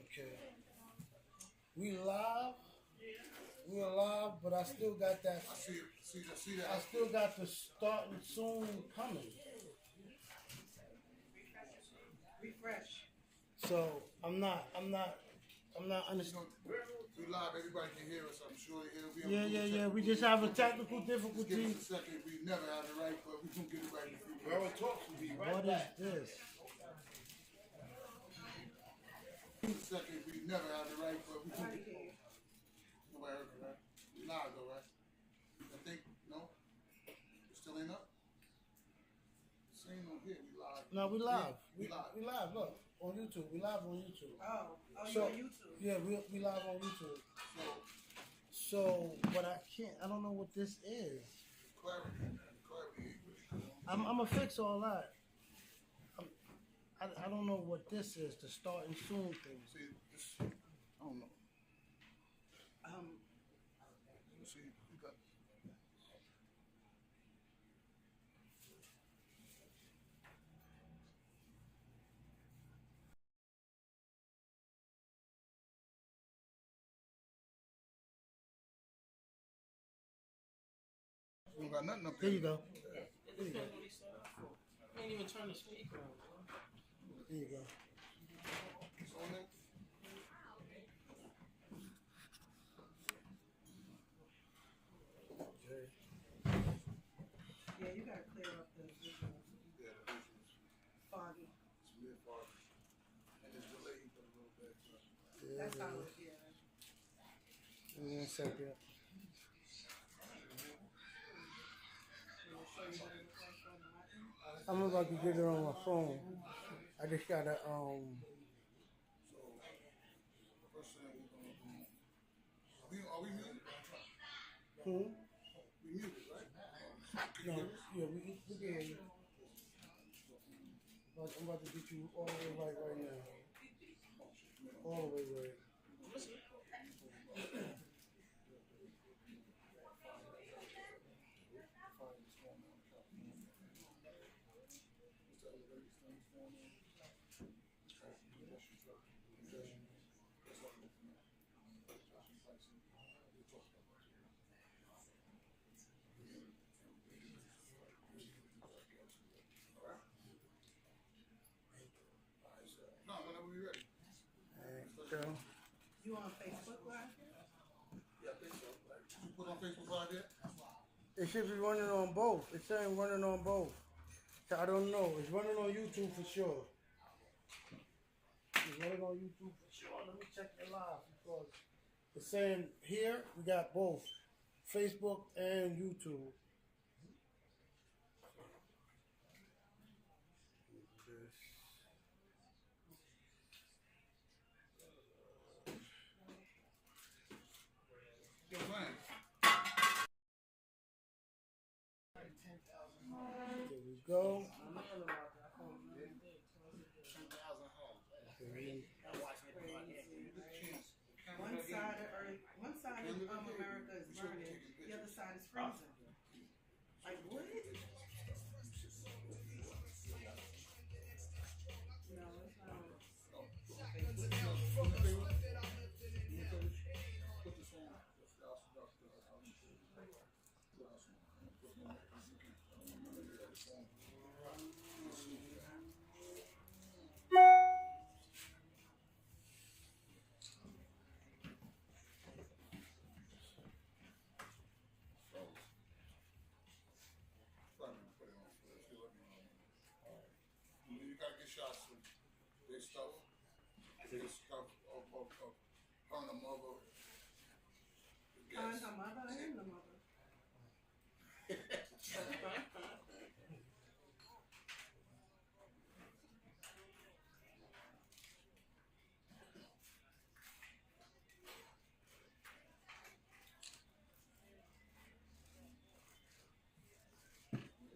Okay. We live. We alive, but I still got that. I still got the starting soon coming. Refresh. So I'm not understanding. We live, everybody can hear us. I'm sure it'll be. Yeah. We just have a technical difficulty. Give us a second. We never have it right, but we can get it right in a few minutes. Borough Talks will be right What back. is this? Second, we never have it right, but we can get it. Nobody heard it, right? We live though, right? I think, no? It still ain't up? It's ain't on here, we live. No, we live. We live. We live. Look on YouTube. We live on YouTube. Oh, So- you're on YouTube. Yeah, we live on YouTube. So, but I can't. I don't know what this is. Clarity. I'm gonna fix all that. I don't know what this is. The starting soon thing. See, this, I don't know. See, you got. We don't got nothing up There there. you go. There you go. Can't even turn the speaker on. There you go. It's on there? Okay. Yeah, you gotta clear up the visual. Yeah, the visuals. Foggy. It's mid-far. And it's delayed a little bit. That's how it is, yeah. Give me 1 second. I'm about to get it on my phone. I just gotta First thing we're gonna do. Are we muted? hmm? We muted, right? Can you No, hear us? yeah, we can hear you. But I'm about to get you all the way right now. All the way right. No, whenever we're ready. Alright, so You on Facebook Live? Yeah, I think so. You put on Facebook Live yet? it should be running on both. It's saying running on both. So I don't know. It's running on YouTube for sure. It's running on YouTube for sure. Let me check it live because it's saying here we got both Facebook and YouTube. Yo, man. There we go. 10,000 homes. One side of Earth, one side of America is burning, the other side is freezing. Like what? No, it's You gotta get shots of their stuff. Their stuff of her and the mother. I'm the mother and the mother.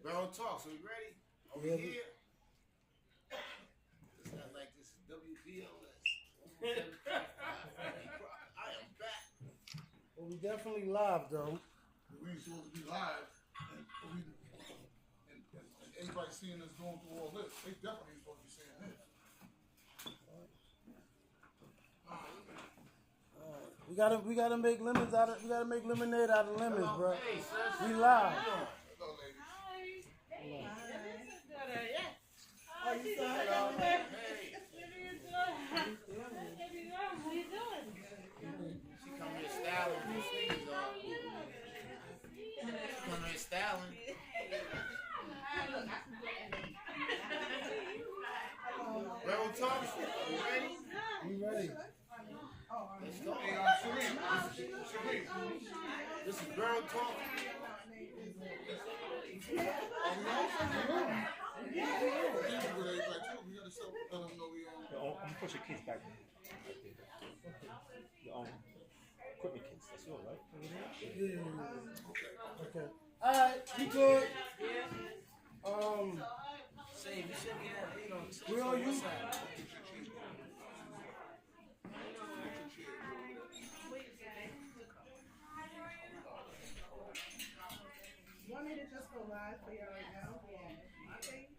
Borough Talks, are we ready? Are we Yeah, here? It's not like this is WBLS. I am back. Well, we definitely live though. We ain't supposed to be live, and everybody seeing us going through all this. They definitely ain't supposed to be saying this. We gotta make lemons out of, we gotta make lemonade out of lemons, bro. Hey, sis. We live. Hello, ladies. Oh, you saw her? Hey. She come here styling. She come here styling. Rebel Talk, you ready? You ready? Let's go. Hey, Sheree. This is Girl Talk. Let them know we on. I'm gonna push your kids back there. Your own equipment kids. That's yours, right? Yeah. Okay. Alright, we good. Say, you should get that lead on. We on you? You want me to just go live for y'all right now on my page?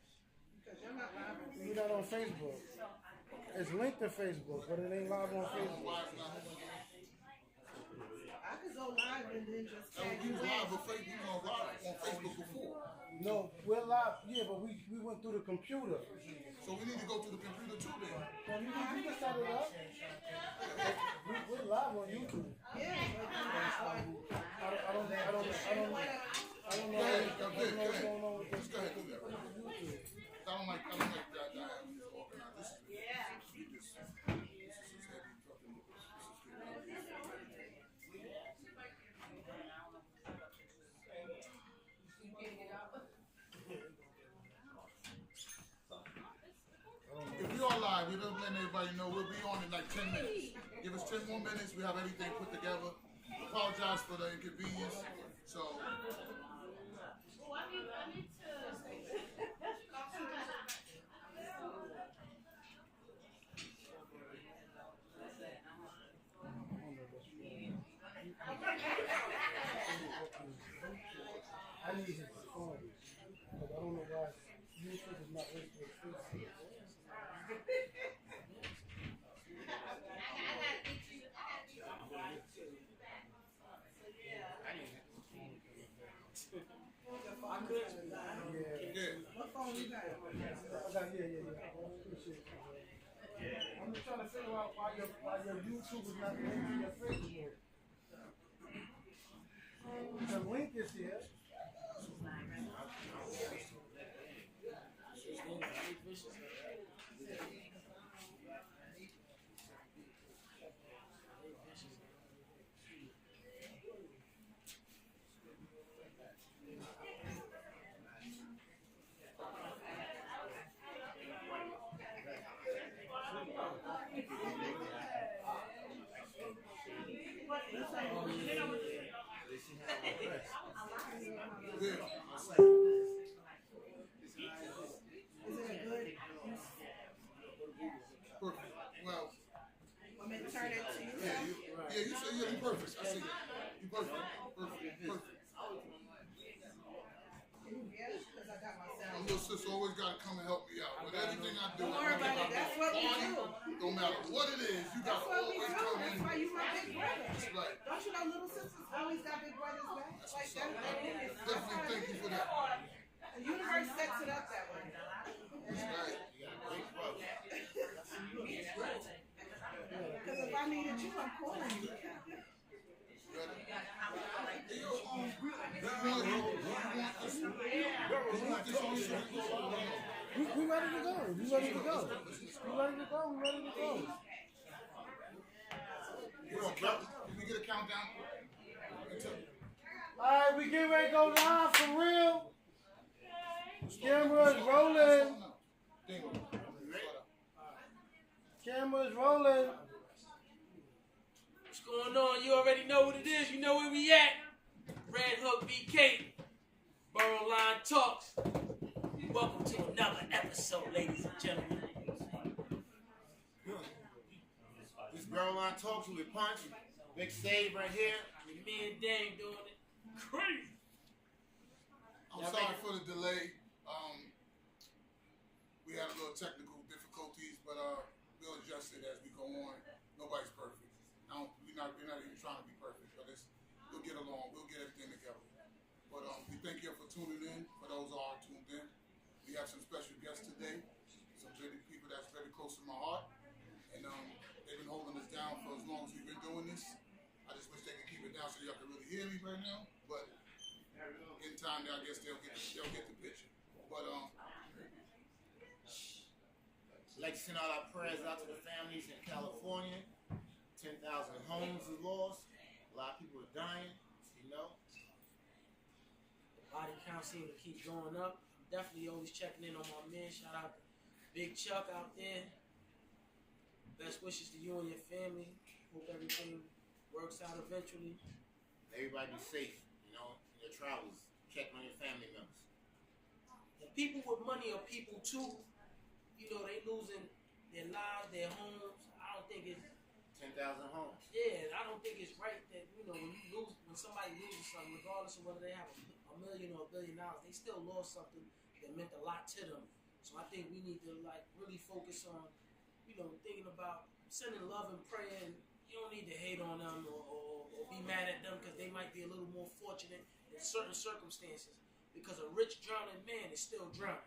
Because you're not live on We not on Facebook. It's linked to Facebook, but it ain't live on Facebook. I could go live and then just tag You you was in. live on Facebook before. No, we're live. Yeah, but we went through the computer. So we need to go to the computer too then. So you can set it up. We're live on YouTube. Yeah, I don't know what's going on with this. Just go ahead and do that. I don't like that. This is heavy. If we are live, we're letting everybody know we'll be on in like 10 minutes. Give us 10 more minutes. We have everything put together. Apologize for the inconvenience. So. I need his phone. But I don't know why YouTube is not linked to Facebook. what phone you got? I'm just trying to figure out why your YouTube is not linked to your Facebook. The link is here. Perfect. Well, Want me to turn it to you? you said you perfect. I see you. You perfect. Perfect. Yeah, because I got my My sound. little sister always got to come and help me out. With everything I do, Don't worry about it. That's what we do. No matter what it is, you got That's to what we always do. come That's in. why you my big brother. That's right. Don't you know little sisters always got big brothers back? Like that. Definitely thank you for that. The universe sets it up that way. That's right. Because if I needed you, I'm calling you. We ready to go. We ready to go. We ready to go. We ready to go. Can we get a countdown? Alright, we get ready to go live for real. Camera's rolling. Camera's rolling. What's going on? You already know what it is. You know where we at. Red Hook BK. BOROLINE Talks. Welcome to another episode, ladies and gentlemen. This BOROLINE Talks with Punch. Big Save right here. Me and Dame doing it crazy. I'm sorry for the delay. tuning in. For those who are tuned in, we have some special guests today. Some very people that's very close to my heart, and they've been holding us down for as long as we've been doing this. I just wish they could keep it down so y'all can really hear me right now. But in time, I guess they'll get the picture. But I'd like to send all our prayers out to the families in California. 10,000 homes are lost. A lot of people are dying, you know. The body count seems to keep going up. I'm definitely always checking in on my man. Shout out to Big Chuck out there. Best wishes to you and your family. Hope everything works out eventually. Everybody be safe, you know, in your travels. Check on your family members. The people with money are people too. You know, they losing their lives, their homes. I don't think it's 10,000 homes. Yeah, I don't think it's right that, you know, when somebody loses something, regardless of whether they have a million or $1 billion, they still lost something that meant a lot to them. So I think we need to like really focus on, you know, thinking about sending love and praying. You don't need to hate on them or be mad at them because they might be a little more fortunate in certain circumstances. Because a rich drowning man is still drowning.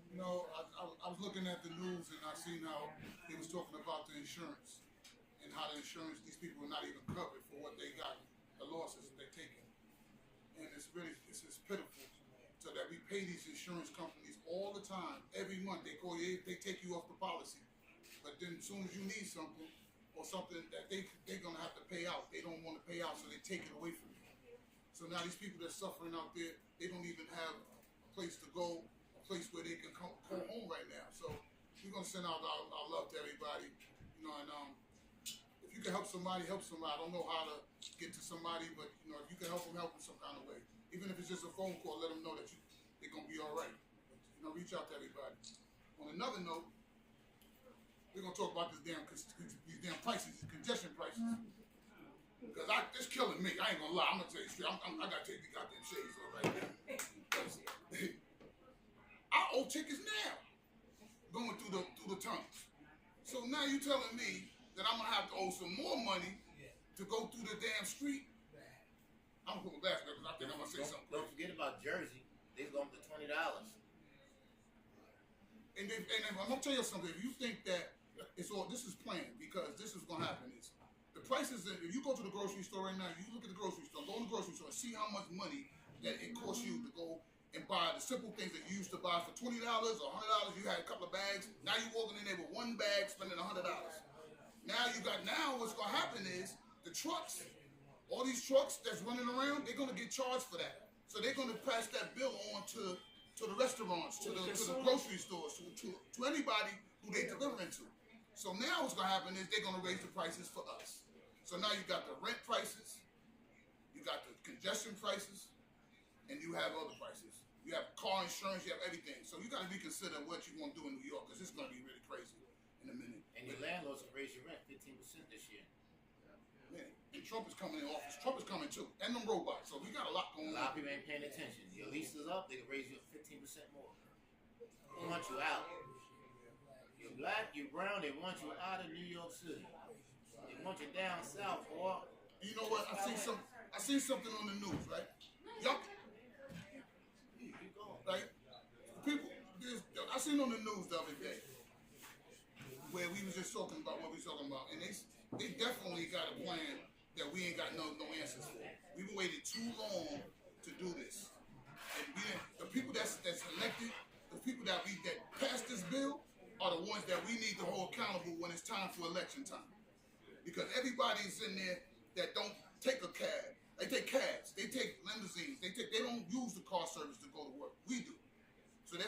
you know, I was looking at the news and I seen how they was talking about the insurance and how the insurance, these people are not even covered for what they got, the losses they're taking. And it's just pitiful. So that we pay these insurance companies all the time, every month. They call you, they take you off the policy. But then as soon as you need something or something that they're gonna have to pay out, they don't want to pay out, so they take it away from you. So now these people that's suffering out there, they don't even have a place to go, a place where they can come home right now. So we're gonna send out our love to everybody, you know, and if you can help somebody, help somebody. I don't know how to get to somebody, but you know, if you can help them some kind of way. Even if it's just a phone call, let them know that they're gonna be all right. You know, reach out to everybody. On another note, we're gonna talk about these damn prices, these congestion prices. Because it's killing me. I ain't gonna lie. I'm gonna tell you straight. I gotta take the goddamn shades off right now. I owe tickets now, going through the tunnels. So now you telling me that I'm gonna have to owe some more money to go through the damn street? I'm gonna put my glasses because I think I'm gonna say something. Don't forget about Jersey. They're going to $20. And I'm gonna tell you something. If you think that it's all, this is planned, because this is gonna happen. Is the prices? If you go to the grocery store right now, you look at the grocery store, go in the grocery store, and see how much money that it costs you to go and buy the simple things that you used to buy for $20 or $100. You had a couple of bags. Now you're walking in there with one bag, spending $100. Now what's gonna happen is the trucks. All these trucks that's running around, they're gonna get charged for that. So they're gonna pass that bill on to the restaurants, to the grocery stores, to anybody who they delivering to. So now what's gonna happen is they're gonna raise the prices for us. So now you got the rent prices, you got the congestion prices, and you have other prices. You have car insurance, you have everything. So you gotta reconsider what you want to do in New York, because it's gonna be really crazy in a minute. And your landlords will raise your rent 15% this year. Man, and Trump is coming in office. Trump is coming too, and them robots. So we got a lot going on. A lot of people ain't paying attention. Your lease is up, they can raise you 15% more. They want you out. You're black, you're brown, they want you out of New York City. They want you down south, or You know what? I seen something on the news, right? Y'all, keep going. right? People, I seen on the news the other day where we was just talking about what we was talking about, and they definitely got a plan that we ain't got no answers for. We've waited too long to do this, and the people that's elected, the people that passed this bill, are the ones that we need to hold accountable when it's time for election time. Because everybody's in there that don't take a cab. They take cabs. They take limousines. They don't use the car service to go to work. We do. So they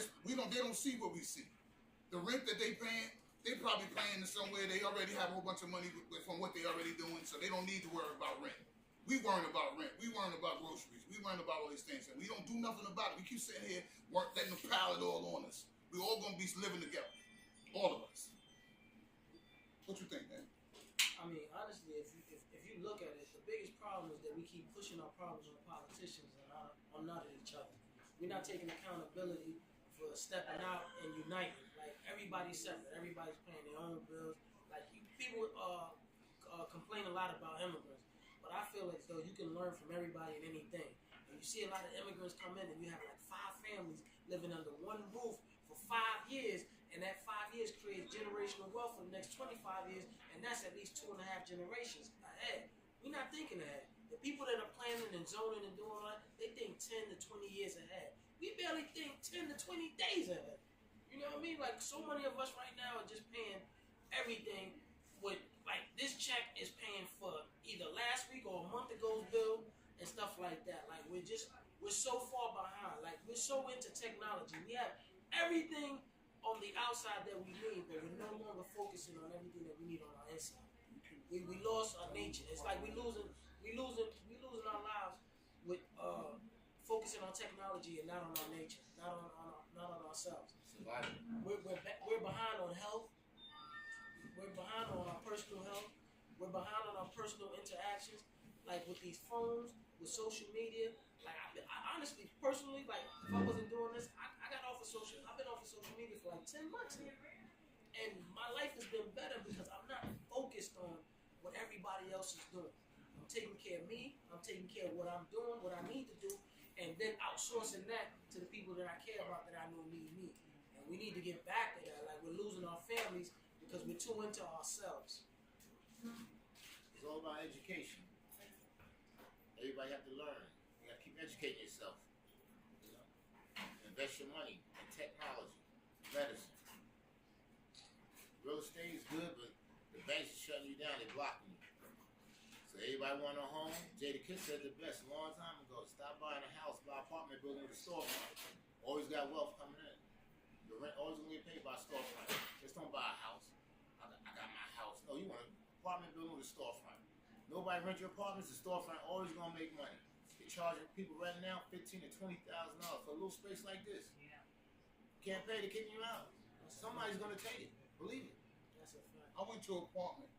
don't see what we see. The rent that they paying, they probably paying somewhere. They already have a whole bunch of money from what they already doing, so they don't need to worry about rent. We worrying about rent. We worrying about groceries. We worrying about all these things, and we don't do nothing about it. We keep sitting here letting them pile it all on us. We all gonna be living together, all of us. What you think, man? I mean, honestly, if you look at it, the biggest problem is that we keep pushing our problems on politicians and not at each other. We're not taking accountability for stepping out and uniting. Like, everybody's separate. Everybody's paying their own bills. Like, people complain a lot about immigrants, but I feel as though you can learn from everybody and anything. And you see a lot of immigrants come in and you have like 5 families living under one roof for 5 years, and that 5 years creates generational wealth for the next 25 years, and that's at least 2.5 generations ahead. We're not thinking ahead. The people that are planning and zoning and doing all that, they think 10 to 20 years ahead. We barely think 10 to 20 days ahead. You know what I mean? Like, so many of us right now are just paying everything with, like, this check is paying for either last week or a month ago's bill and stuff like that. Like, we're so far behind. Like, we're so into technology. We have everything on the outside that we need, but we're no longer focusing on everything that we need on our inside. We lost our nature. It's like we losing our lives with focusing on technology and not on our nature, not on ourselves. We're behind on health. We're behind on our personal health. We're behind on our personal interactions, like with these phones, with social media. Like, I honestly, personally, like, if I wasn't doing this, I've been off of social media for like 10 months now. And my life has been better because I'm not focused on what everybody else is doing. I'm taking care of me. I'm taking care of what I'm doing, what I need to do, and then outsourcing that to the people that I care about, that I know need me. And we need to get back to that. Like, we're losing our families because we're too into ourselves. It's all about education. Everybody have to learn. You got to keep educating yourself. You know? Invest your money in technology, medicine. Real estate is good, but the banks are shutting you down. They're blocking you. So everybody want a home. Jada Kiss said the best a long time ago. Stop buying a house, buy an apartment building with a storefront. Always got wealth coming in. The rent always gonna get paid by a storefront. Just don't buy a house. I got my house. No, you want an apartment building with a storefront. Nobody rent your apartments. The storefront always gonna make money. They're charging people right now $15,000 to $20,000 for a little space like this. Can't pay, to kick you out. Somebody's gonna take it. Believe it. That's a fact. I went to an apartment.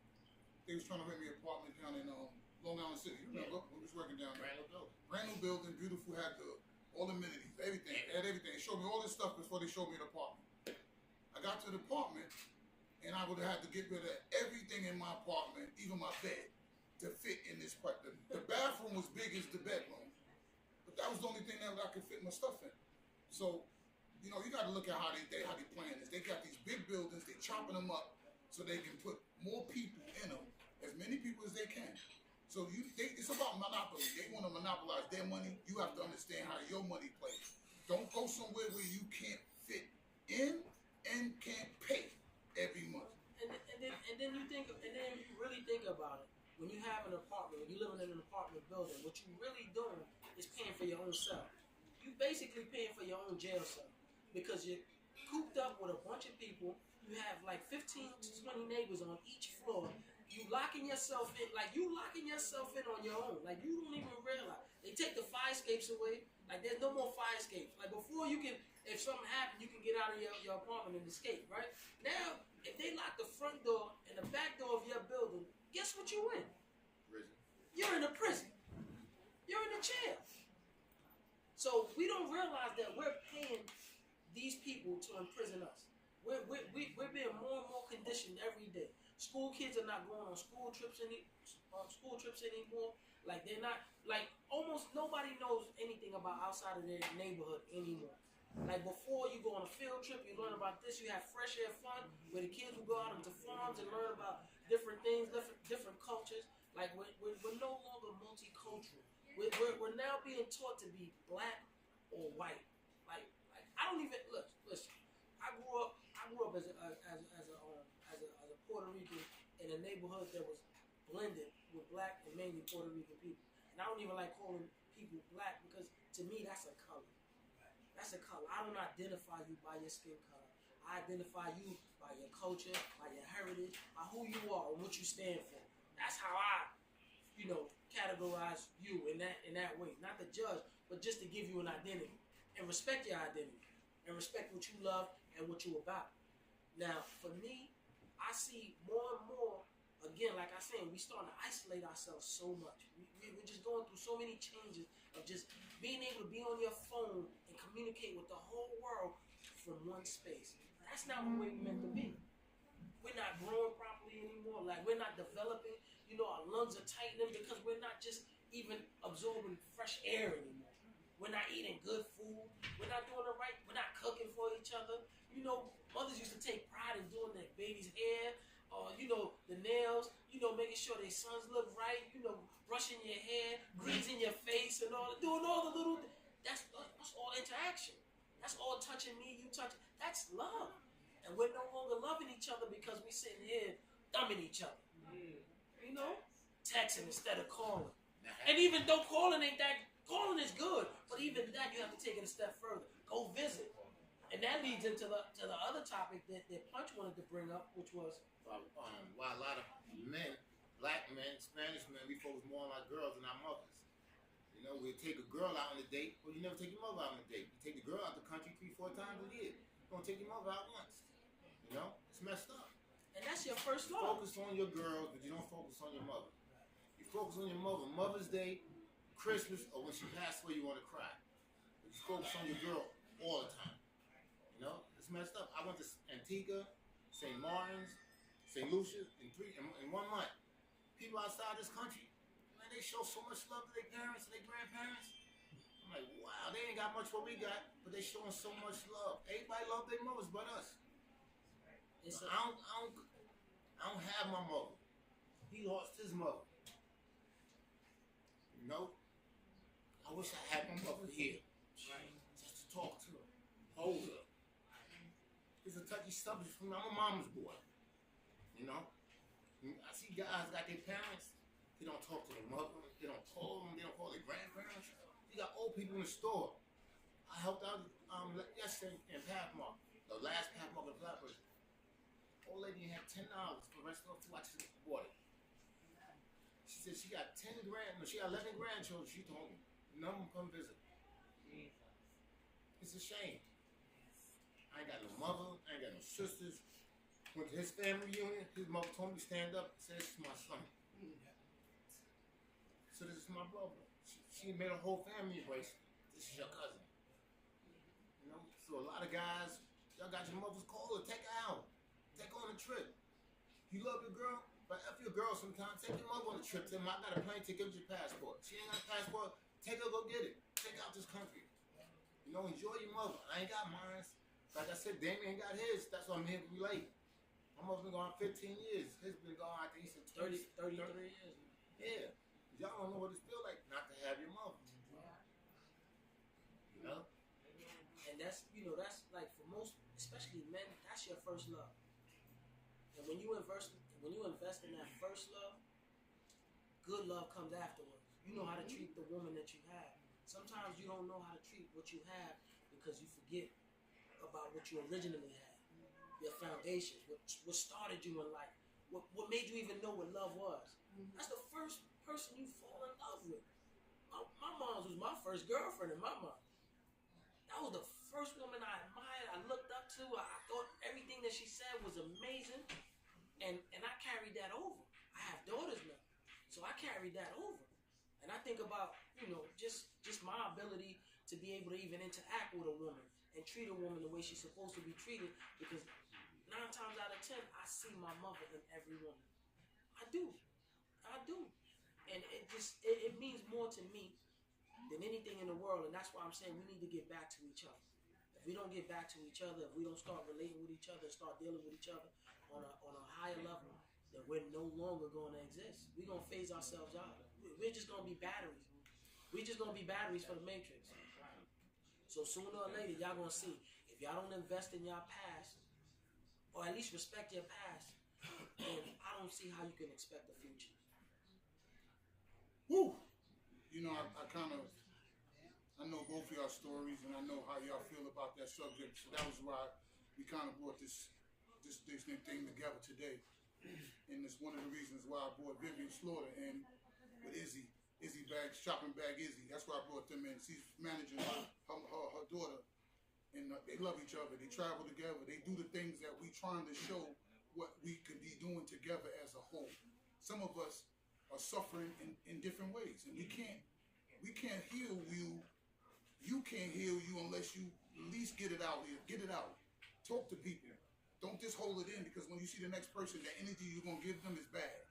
They was trying to rent me an apartment down in Long Island City. You remember? We was working down there. Brand new building. Brand new building, beautiful, had all the amenities, everything. Had everything. They showed me all this stuff before they showed me the apartment. I got to the apartment, and I would have had to get rid of everything in my apartment, even my bed, to fit in this part. The bathroom was big as the bedroom, but that was the only thing that I could fit my stuff in. So, you know, you got to look at how they plan this. They got these big buildings, they're chopping them up so they can put more people in them, as many people as they can. So it's about monopoly. They want to monopolize their money. You have to understand how your money plays. Don't go somewhere where you can't fit in and can't pay every month. And then you really think about it. When you have an apartment, when you're living in an apartment building, what you're really doing is paying for your own cell. You're basically paying for your own jail cell because you're cooped up with a bunch of people. You have like 15 to 20 neighbors on each floor. You locking yourself in, like you locking yourself in on your own. Like you don't even realize. They take the fire escapes away. Like there's no more fire escapes. Like before you can, if something happened, you can get out of your apartment and escape, right? Now, if they lock the front door and the back door of your building, guess what you in? Prison. You're in a prison. You're in a jail. So we don't realize that we're paying these people to imprison us. We're being more and more conditioned every day. School kids are not going on school trips anymore. Like they're not, like almost nobody knows anything about outside of their neighborhood anymore. Like before, you go on a field trip, you learn about this. You have fresh air fun where the kids will go out into farms and learn about different things, different cultures. Like we're no longer multicultural. We're now being taught to be black or white. Like I don't even listen. I grew up as a Puerto Rican in a neighborhood that was blended with black and mainly Puerto Rican people. And I don't even like calling people black because to me that's a color. That's a color. I don't identify you by your skin color. I identify you by your culture, by your heritage, by who you are and what you stand for. That's how I, categorize you in that way. Not to judge, but just to give you an identity and respect your identity and respect what you love and what you're about. Now, for me, I see more and more, again, like I said, we starting to isolate ourselves so much. We're just going through so many changes of just being able to be on your phone and communicate with the whole world from one space. That's not the way we're meant to be. We're not growing properly anymore. Like, we're not developing. Our lungs are tightening because we're not just even absorbing fresh air anymore. We're not eating good food. We're not doing the right. We're not cooking for each other. You know, mothers used to take pride in doing their baby's hair, or you know, the nails. You know, making sure their sons look right. You know, brushing your hair, greasing your face, and all, doing all the little. That's all interaction. That's all touching me. You touch. That's love. And we're no longer loving each other because we're sitting here thumbing each other. You know, texting instead of calling. And even though calling is good, but even that you have to take it a step further. Go visit. And that leads into the other topic that Punch wanted to bring up, which was why a lot of men, black men, Spanish men, we focus more on our girls than our mothers. You know, we'll take a girl out on a date, but you never take your mother out on a date. You take the girl out the country 3-4 times a year. You don't take your mother out once. You know, it's messed up. And that's your first You love. focus on your girls, but you don't focus on your mother. You focus on your mother, Mother's Day, Christmas, or when she passed away, you want to cry. But you focus on your girl all the time. You know, it's messed up. I went to Antigua, St. Martin's, St. Lucia in 1 month. People outside this country, man, they show so much love to their parents and their grandparents. I'm like, wow, they ain't got much what we got, but they showing so much love. Everybody love their mothers but us. I don't have my mother. He lost his mother. You know? I wish I had my mother here. Just to talk to her. Hold her. It's a touchy subject for me. I'm a mama's boy. You know? I see guys got their parents. They don't talk to their mother. They don't call them. They don't call their grandparents. You got old people in the store. I helped out yesterday in Pathmark. The last Pathmark in Flatbush. Old lady had $10 for the rest of her food. I just bought it. She said she got 11 grandchildren. She told me none of them come visit. It's a shame. I ain't got no mother. I ain't got no sisters. Went to his family reunion. His mother told me to stand up and say, "This is my son." So this is my brother. She made a whole family embrace. This is your cousin. You know. So a lot of guys, y'all got your mothers, call her, take her out. Take her on a trip. You love your girl, but if your girl sometimes, take your mother on a trip. Tell them I got a plane ticket with your passport. She ain't got a passport, take her, go get it. Take her out this country. You know, enjoy your mother. I ain't got mine. Like I said, Damien got his. That's why I'm here to relate. My mother's been gone 15 years. His been gone, I think he said 33 years. Yeah. Y'all don't know what it feels like not to have your mother. You know? And that's, you know, that's like for most, especially men, that's your first love. And when you invest in that first love, good love comes afterwards. You know how to treat the woman that you have. Sometimes you don't know how to treat what you have because you forget about what you originally had. Your foundation, what started you in life, what made you even know what love was. That's the first person you fall in love with. My mom was my first girlfriend in my mind. That was the first woman I admired, I looked up to. I thought everything that she said was amazing. And I carried that over. I have daughters now. So I carried that over. And I think about, you know, just my ability to be able to even interact with a woman and treat a woman the way she's supposed to be treated, because 9 times out of 10, I see my mother in every woman. I do. And it means more to me than anything in the world, and that's why I'm saying we need to get back to each other. If we don't get back to each other, if we don't start relating with each other, start dealing with each other on a higher level, then we're no longer going to exist. We're going to phase ourselves out. We're just going to be batteries. We're just going to be batteries for the Matrix. So sooner or later, y'all going to see, if y'all don't invest in your past, or at least respect your past, then I don't see how you can expect the future. Woo! You know, I know both of y'all stories, and I know how y'all feel about that subject. So that was why we kind of brought this thing together today. And it's one of the reasons why I brought Vivian Slaughter in with Izzy shopping bag Izzy. That's why I brought them in. She's managing her daughter, and they love each other. They travel together. They do the things that we trying to show what we could be doing together as a whole. Some of us are suffering in different ways, and we can't heal you. You can't heal you unless you at least get it out here. Get it out. Talk to people. Don't just hold it in, because when you see the next person, the energy you're gonna give them is bad.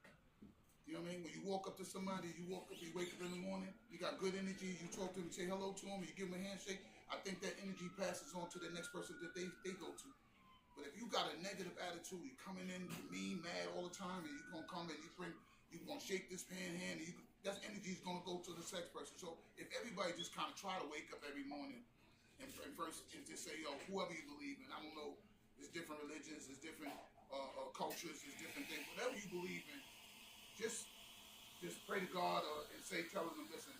You know what I mean? When you walk up to somebody, you wake up in the morning, you got good energy, you talk to them, say hello to them, you give them a handshake. I think that energy passes on to the next person that they go to. But if you got a negative attitude, you're coming in mean, mad all the time, and you're gonna come and you're gonna shake this hand, and that energy is gonna go to the next person. So if everybody just kind of try to wake up every morning and first and just say, yo, whoever you believe in, I don't know, there's different religions, there's different cultures, there's different things, whatever you believe in, just pray to God and tell them, listen,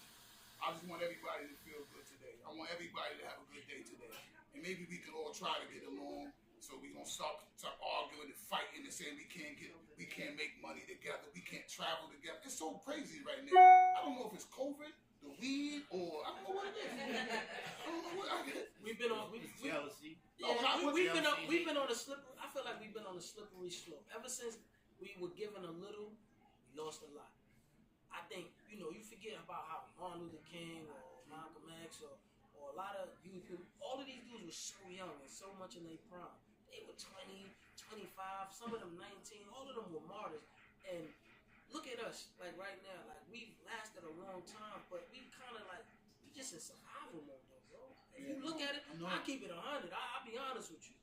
I just want everybody to feel good today. I want everybody to have a good day today. And maybe we can all try to get along. So we're gonna stop arguing and fighting and saying we can't make money together, we can't travel together. It's so crazy right now. I don't know if it's COVID, the weed, or I don't know what it is. I don't know what we've been on jealousy. We've been on a slippery. I feel like we've been on a slippery slope ever since we were given a little. We lost a lot. I think you forget about how Martin Luther King or Malcolm X or a lot of youth. All of these dudes were so young and so much in their prime. They were 20, 25, some of them 19, all of them were martyrs. And look at us, like right now, like we've lasted a long time, but we kind of like, we just in survival mode though, bro. If you look at it, I keep it 100. I'll be honest with you.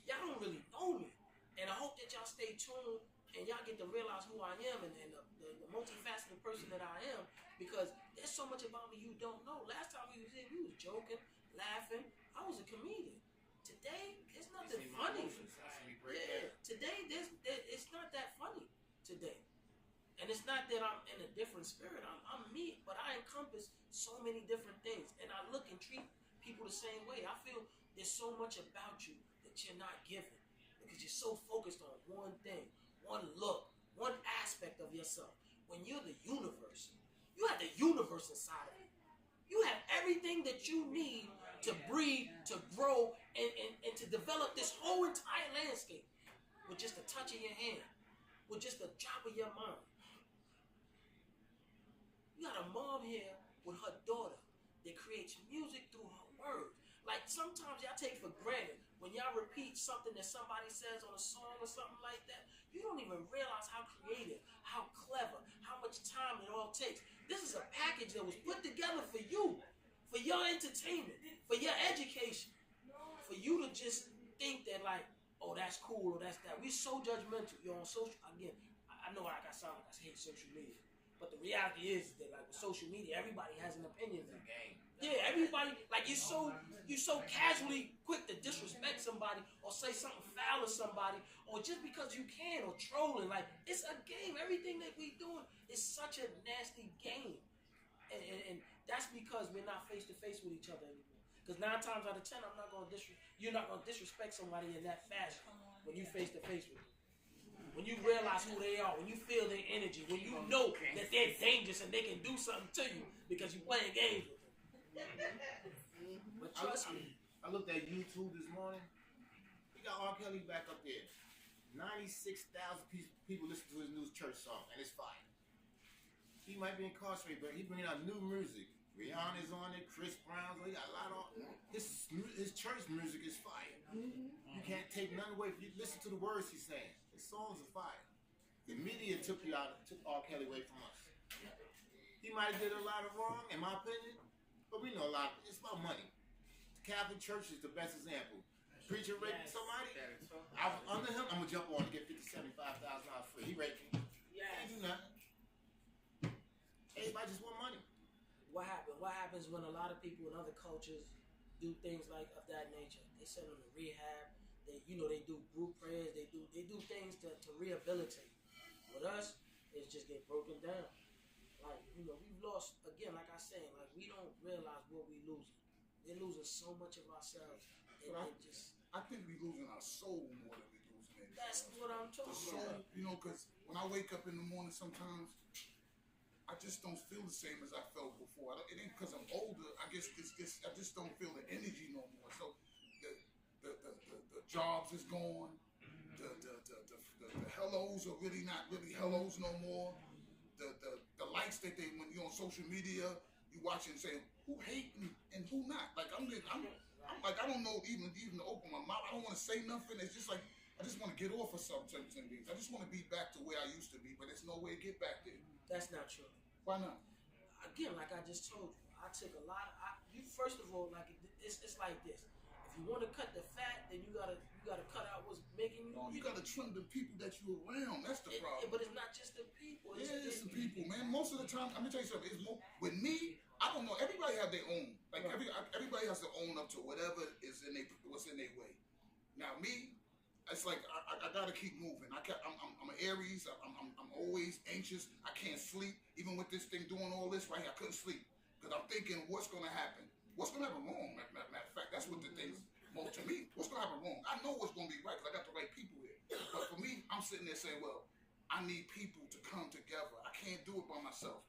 Y'all don't really know me. And I hope that y'all stay tuned and y'all get to realize who I am and the multifaceted person that I am, because there's so much about me you don't know. Last time we was here, we was joking, laughing. I was a comedian. Today, it's nothing funny. Yeah, today, it's not that funny today. And it's not that I'm in a different spirit. I'm me, but I encompass so many different things. And I look and treat people the same way. I feel there's so much about you that you're not giving because you're so focused on one thing, one look, one aspect of yourself. When you're the universe, you have the universe inside of you. You have everything that you need to breathe, to grow, and to develop this whole entire landscape with just a touch of your hand, with just a drop of your mind. You got a mom here with her daughter that creates music through her words. Like sometimes y'all take for granted when y'all repeat something that somebody says on a song or something like that, you don't even realize how creative, how clever, how much time it all takes. This is a package that was put together for you, for your entertainment, for your education, for you to just think that like, oh, that's cool or that's that. We so judgmental. You're on social, again, I know like I sound like I hate social media, but the reality is that like with social media, everybody has an opinion. It's a game. Yeah, everybody, like you're so casually quick to disrespect somebody or say something foul to somebody or just because you can or trolling. Like it's a game. Everything that we doing is such a nasty game. And that's because we're not face to face with each other anymore. Because 9 times out of 10, you're not gonna disrespect somebody in that fashion when you face to face with them. When you realize who they are, when you feel their energy, when you know that they're dangerous and they can do something to you because you're playing games with them. But trust me. I looked at YouTube this morning. We got R. Kelly back up there. 96,000 people listen to his new church song, and it's fire. He might be incarcerated, but he's bringing out new music. Rihanna's on it, Chris Brown's on it. He got a lot on his church music is fire. You can't take none away. You listen to the words he's saying. His songs are fire. The media took R. Kelly away from us. He might have did a lot of wrong, in my opinion, but we know a lot. It's about money. The Catholic Church is the best example. Preacher raping somebody, I was under him, I'm gonna jump on and get $75,000 free. He raped me. Can't do nothing. Everybody just want money. What happens when a lot of people in other cultures do things like of that nature? They send them to rehab. They do group prayers. They do things to rehabilitate. With us, it's just get broken down. Like we've lost again. Like I said, like we don't realize what we losing. We're losing so much of ourselves. I think we're losing our soul more than we're losing anything. That's what I'm talking about. Because when I wake up in the morning sometimes, I just don't feel the same as I felt before. It ain't because I'm older. I guess I just don't feel the energy no more. So the jobs is gone. The hellos are really not really hellos no more. The likes that when you're on social media, you watch and say who hate and who not. Like I'm like I don't know even to open my mouth. I don't want to say nothing. It's just like I just want to get off of certain things. I just want to be back to where I used to be, but there's no way to get back there. That's not true. Why not? Again, like I just told you, I took a lot. You first of all, like it's like this. If you want to cut the fat, then you gotta cut out what's making you. No, you gotta trim the people that you around. That's the problem. But it's not just the people. It's the people, man. Most of the time, I'm gonna tell you something. It's more, with me, I don't know. Everybody have their own. Like everybody has to own up to whatever is what's in their way. Now me, it's like I gotta keep moving. I'm an Aries. I'm always anxious. I can't sleep. Even with this thing doing all this right here, I couldn't sleep because I'm thinking what's gonna happen. What's gonna happen wrong? Matter of fact, that's what the thing's most to me. What's gonna happen wrong? I know what's gonna be right because I got the right people here. But for me, I'm sitting there saying, well, I need people to come together. I can't do it by myself.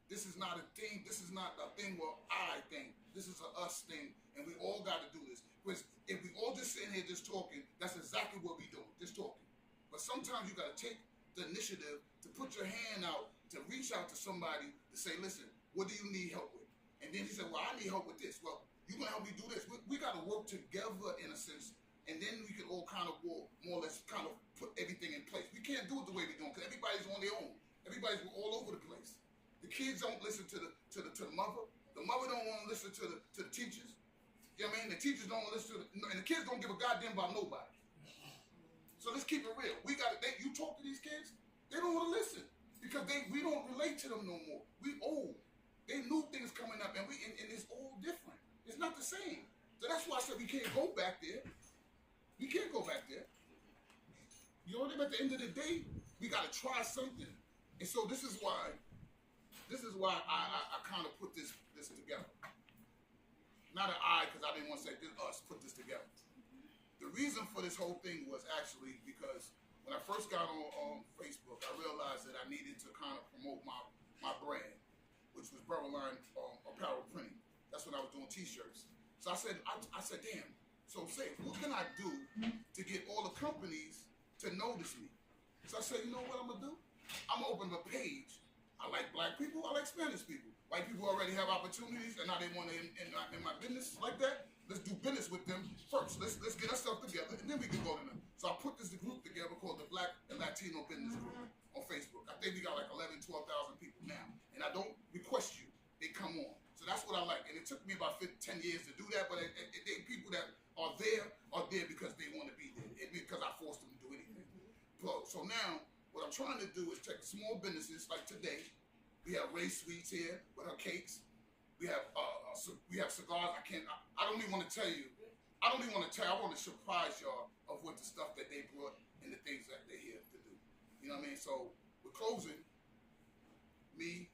This is not a thing. This is not a thing where I think. This is a us thing, and we all got to do this. Because if we all just sitting here just talking, that's exactly what we do, just talking. But sometimes you got to take the initiative to put your hand out, to reach out to somebody to say, listen, what do you need help with? And then he said, well, I need help with this. Well, you're going to help me do this. We got to work together in a sense, and then we can all kind of more or less kind of put everything in place. We can't do it the way we're doing because everybody's on their own. Everybody's all over the place. The kids don't listen to the mother. The mother don't want to listen to the teachers. You know what I mean? The teachers don't listen to and the kids don't give a goddamn about nobody. So let's keep it real. You talk to these kids, they don't want to listen because we don't relate to them no more. We old. They new things coming up and it's all different. It's not the same. So that's why I said we can't go back there. We can't go back there. You know what I mean? At the end of the day, we got to try something. And so this is why I kind of put this together. Not an I, because I didn't want to say this, us put this together. The reason for this whole thing was actually because when I first got on Facebook, I realized that I needed to kind of promote my brand, which was BOROLINE apparel printing. That's when I was doing T-shirts. So I said, damn. So what can I do to get all the companies to notice me? So I said, you know what I'm gonna do? I'm gonna open up a page. I like black people, I like Spanish people. White people already have opportunities and now they want to in my business like that. Let's do business with them first. Let's get ourselves together and then we can go to them. So I put this group together called the Black and Latino Business Group on Facebook. I think we got like 11, 12,000 people now. And I don't request you. They come on. So that's what I like. And it took me about 10 years to do that, but they people that are there because they want to be there. Because I forced them to do anything. So now, what I'm trying to do is take small businesses like today. We have Ray Sweets here with her cakes. We have cigars. I don't even want to tell you. I want to surprise y'all of what the stuff that they brought and the things that they're here to do. You know what I mean? So we're closing. Me,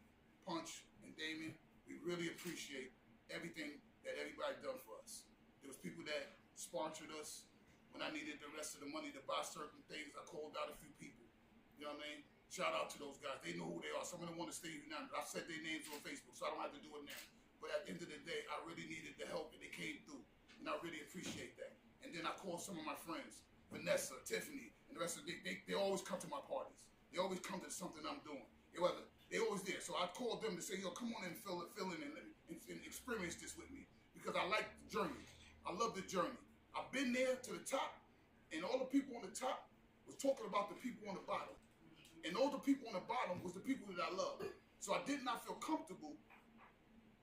Punch, and Damien, we really appreciate everything that everybody done for us. There was people that sponsored us when I needed the rest of the money to buy certain things. I called out a few people. You know what I mean? Shout out to those guys. They know who they are. Some of them want to stay united. I've said their names on Facebook, so I don't have to do it now. But at the end of the day, I really needed the help, and they came through. And I really appreciate that. And then I called some of my friends, Vanessa, Tiffany, and the rest of them. They always come to my parties. They always come to something I'm doing. They always there. So I called them to say, yo, come on and fill in and experience this with me. Because I like the journey. I love the journey. I've been there to the top, and all the people on the top was talking about the people on the bottom. And all the people on the bottom was the people that I love. So I did not feel comfortable.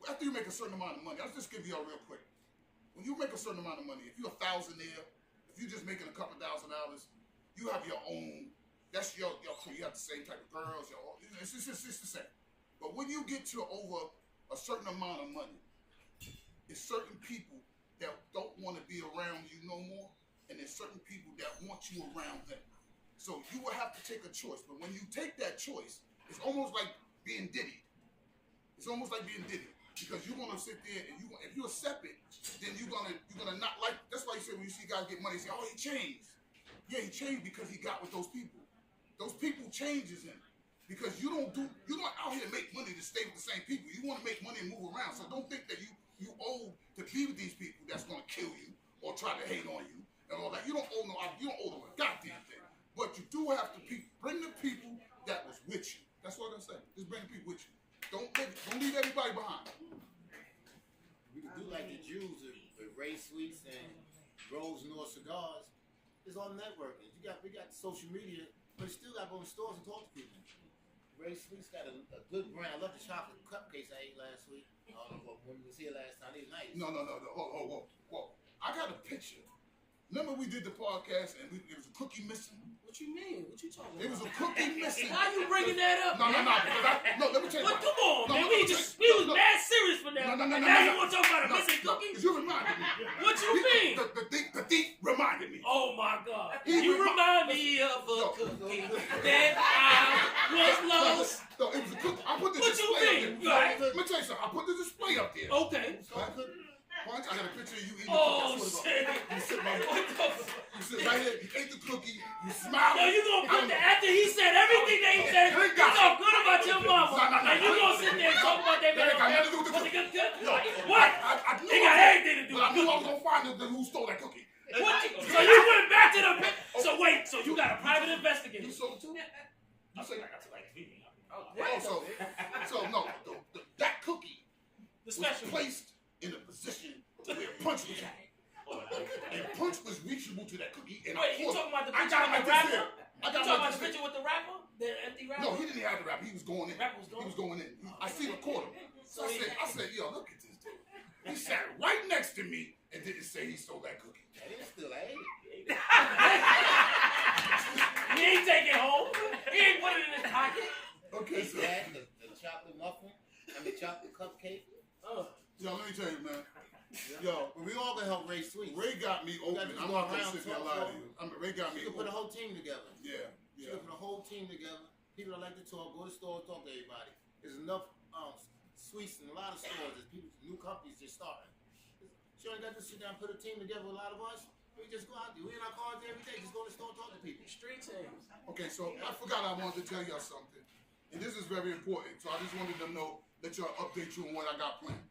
After you make a certain amount of money, I'll just give y'all real quick. When you make a certain amount of money, if you're a thousandaire, if you're just making a couple $1,000, you have your own. That's your crew. You have the same type of girls. It's the same. But when you get to over a certain amount of money, it's certain people that don't want to be around you no more, and there's certain people that want you around them. So you will have to take a choice. But when you take that choice, it's almost like being Diddy. It's almost like being Diddy. Because you're gonna sit there and if you accept it, then you're gonna not like. That's why you say when you see guys get money, you say, oh, he changed. Yeah, he changed because he got with those people. Those people changes him. Because you're not out here to make money to stay with the same people. You want to make money and move around. So don't think that you owe to be with these people that's gonna kill you or try to hate on you and all that. You don't owe them a goddamn thing. But you do have to bring the people that was with you. That's what I said. Just bring the people with you. Don't leave everybody behind. We could do like the Jews with Ray Sweets and Rose North Cigars. It's all networking. We got social media, but you still got to go in stores and talk to people. Ray Sweet's got a good brand. I love the chocolate cupcakes I ate last week. When we was here last time, they was nice. No. Whoa. I got a picture. Remember we did the podcast and there was a cookie missing? What you mean? What you talking There about? was a cookie missing. Why you bringing that up? No. Let me tell you. What? Come on, man. We was mad serious for that. No. And now you want to talk about a missing cookie? Because you reminded me. What you mean? The thief reminded me. Oh my God. He You remind me of a cookie that I was lost. No, it was a cookie. I put the What you display up mean? there. Right. Let me tell you something. I put the display up there. Okay. Punch, I got a picture of you eating Oh, the cookie. shit. You sit right here. What the f- You sit right here. You ate the cookie. You smile. Yo, you gonna put that after he said everything that he said, he talk good about your mama, No. and you gonna sit there and talk about that That ain't got nothing to do with the What's cookie. good? No. What? I knew It got everything to do But I with knew I cookie. was going to find who stole that cookie. What? So you went back to the pit. So wait, so you got a private investigator. You sold it too? I say I got to like TV. So no, that cookie The was special. placed in a position where Punch was at. And Punch was reachable to that cookie. And Wait, you I talking about the I picture got with like the this rapper? here. I You got talking like about this the picture here. with the rapper? The empty rapper? No, he didn't have the rap. He was going in. Rapper was going He was going in. I see the quarter. So So I said, yo, look at this dude. He sat right next to me and didn't say he stole that cookie. I didn't steal. I ate it. He ain't take it home. He ain't put it in his pocket. Okay, so That, the chocolate muffin, the chocolate cupcake. yo, let me tell you, man. Yo, but we all gonna help Ray Sweet. Ray got me open. just I'm go not gonna around sit there and talk, lie to you. Ray got me She could put a open. whole team together. Yeah. She could put a whole team together. People that like to talk, go to stores, talk to everybody. There's enough sweets in a lot of stores. There's people, new companies just starting. She only got to sit down and put a team together with a lot of us. We just go out there. We in our cars every day. Just go to the store and talk to people. Street teams. Okay, so I forgot I wanted to tell y'all something. And this is very important. So I just wanted to know, let y'all update you on what I got planned.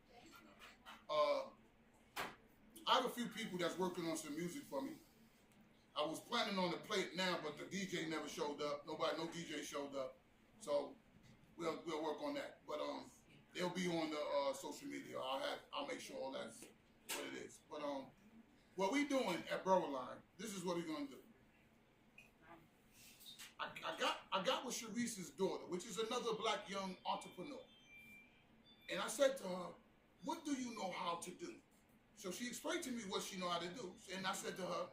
I have a few people that's working on some music for me. I was planning on to play it now, but the DJ never showed up. No DJ showed up. So we'll work on that. But they'll be on the social media. I'll make sure all that's what it is. But what we doing at BOROLINE, this is what we're gonna do. I got with Sharice's daughter, which is another black young entrepreneur. And I said to her, what do you know how to do? So she explained to me what she know how to do. And I said to her,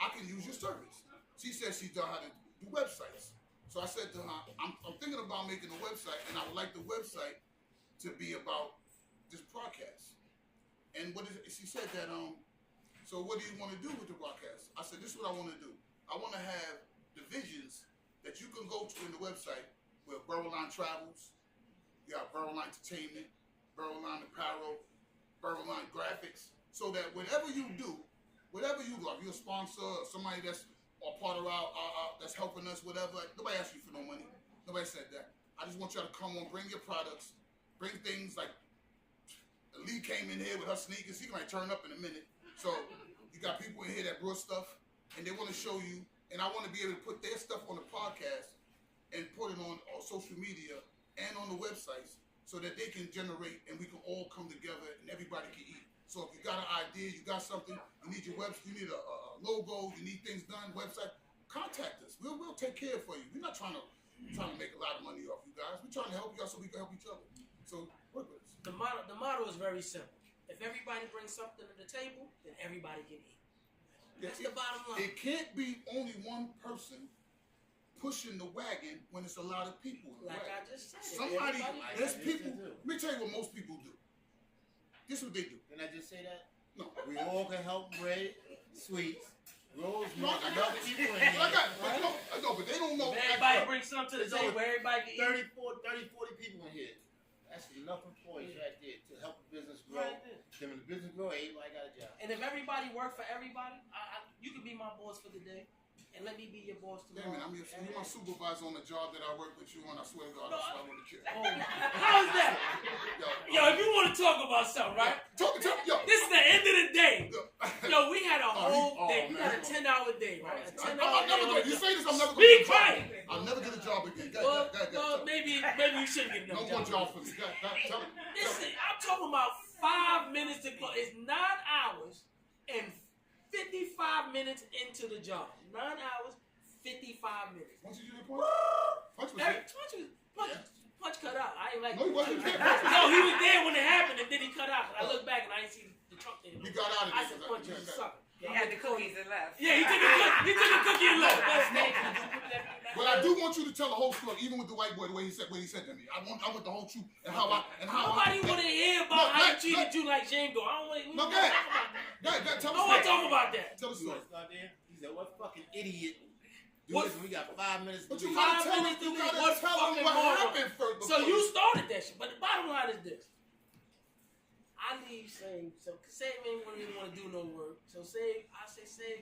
I can use your service. She said she knows how to do websites. So I said to her, I'm thinking about making a website, and I would like the website to be about this broadcast. And she said that, so what do you want to do with the broadcast? I said, this is what I want to do. I want to have divisions that you can go to in the website where BOROLINE Travels, you got BOROLINE Entertainment, BOROLINE Apparel, BOROLINE Graphics, so that whatever you do, whatever you go, if you're a sponsor or somebody that's a part of our that's helping us, whatever, nobody asked you for no money. Nobody said that. I just want y'all to come on, bring your products, bring things like Lee came in here with her sneakers. He might turn up in a minute. So you got people in here that brought stuff, and they want to show you. And I want to be able to put their stuff on the podcast and put it on social media and on the websites so that they can generate and we can all come together and everybody can eat. So if you got an idea, you got something, you need your website, you need a logo, you need things done, website, contact us. We'll take care for you. We're not trying to make a lot of money off you guys. We're trying to help y'all so we can help each other. So work with us. The motto is very simple. If everybody brings something to the table, then everybody can eat. That's the bottom line. It can't be only one person pushing the wagon when it's a lot of people in the Like wagon. I just said. Somebody, everybody- there's people. Let me tell you what most people do. This is what they do. Didn't I just say that? No. We all can help Ray Sweets. Rose, No, I got it. people in here. I got it. But no, but they don't know. If everybody brings something to the There's table, over everybody can eat. 30, 40 people in here. That's enough employees right there to help the business grow. Right there. Then when the business grow, everybody got a job. And if everybody work for everybody, you can be my boss for the day, and let me be your boss Damn tomorrow. it, you're my supervisor on the job that I work with you on. I swear to God, No, I swear on the chair. Oh, how's that? Yo, if you want to talk about something, right? Talk, yo. This is the end of the day. Yo, we had a whole Oh, day. We man. had a 10-hour day, right? A 10-hour I'll day. never on go. the You job. say this, I'm never Be going to get a quiet. job. I'll never get a job again. Well, maybe you shouldn't get No another more job. jobs for me. Tell me. Listen, I'm talking about 5 minutes to close. It's 9 hours and 55 5 minutes into the job. 9 hours, 55 minutes. Once you do the punch? Punch was Eric, it? punch cut out. I ain't like No, he wasn't there. No, he was there when it happened, and then he cut out. I look back and I ain't see the truck there. He got out of I there. said, punch you, sucker. He had the cookies and left. Yeah, he took a cookie and left. But I do want you to tell the whole story, even with the white boy, the way he said to me. I want the whole truth and how Nobody want to hear about how he treated you like Django. I don't want to talk about that. Tell I don't want to talk about that. Tell the story. He said, "What fucking idiot?" What? We got 5 minutes. But to you do gotta it. tell me. minutes to You leave. gotta What tell me fucking what moron? happened first. So you started that shit, but the bottom line is this. I leave saying, so Save ain't really want to do no work. So Save,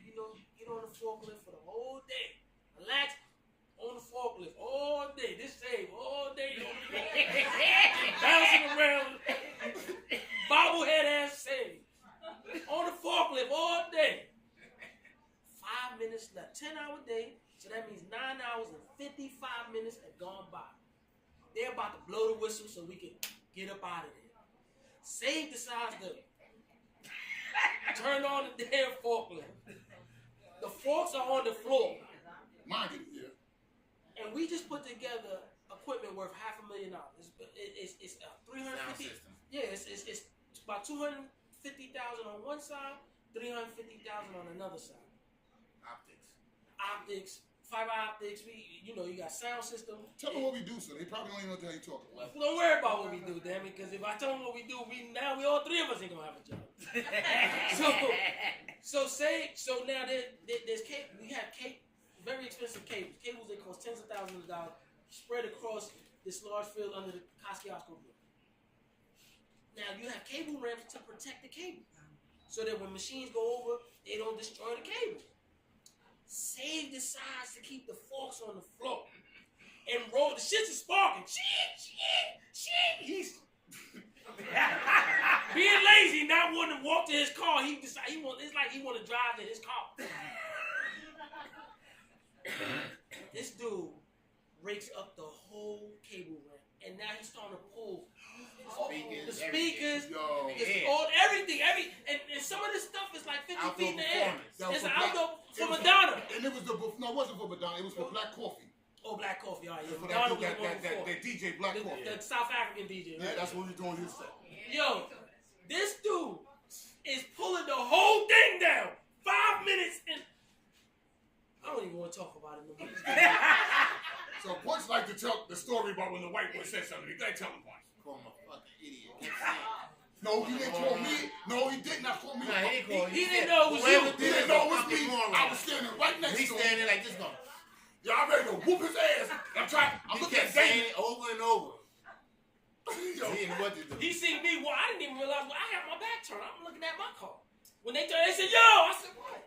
you know, get on the forklift for the whole day. Relax on the forklift all day. This Save all day. Bouncing around. Bobblehead ass Save. On the forklift all day. 5 minutes left. 10-hour day. So that means 9 hours and 55 minutes have gone by. They're about to blow the whistle so we can get up out of there. Save decides to turn on the damn forklift. The forks are on the floor. Mind you, yeah. And we just put together equipment worth $500,000. It's 350. Yeah, it's about 250,000 on one side, 350,000 on another side. Optics, fiber optics. You got sound system. Tell them what we do, so they probably don't even know what the hell you're talking about. Don't worry about what we do, damn it, because if I tell them what we do, we all three of us ain't gonna have a job. So now there's cable. We have very expensive cables. Cables that cost tens of thousands of dollars, spread across this large field under the Kosciuszko building. Now you have cable ramps to protect the cable, so that when machines go over, they don't destroy the cable. Save decides to keep the forks on the floor and roll. The shit's sparking. Shit. He's being lazy, not wanting to walk to his car. He decide it's like he want to drive to his car. This dude rakes up the whole cable ramp, and now he's starting to pull the speakers, everything. And some of this stuff is like 50 feet in the air. It's an outdoor for Madonna. And it was it wasn't for Madonna. It was for Black Coffee. Oh, Black Coffee. All right, yeah. For Madonna was the one that before. DJ Black Coffee. The South African DJ. Yeah, that's what we doing his set. Yo, this dude is pulling the whole thing down. 5 minutes and I don't even want to talk about it no more. So Punch like to tell the story about when the white boy said something. You gotta tell him, Punch. Call him a fucking idiot. No, he didn't call me. No, he did not call me. He didn't know it was you. He didn't know it was me. I was standing right next to him. He's standing like this going. Y'all ready to whoop his ass? I'm looking at saying Damon. it over and over. Yo, He didn't know what to do. He seen me. Well, I didn't even realize. I had my back turned. I'm looking at my car. When they turned, they said, "Yo," I said, "What?"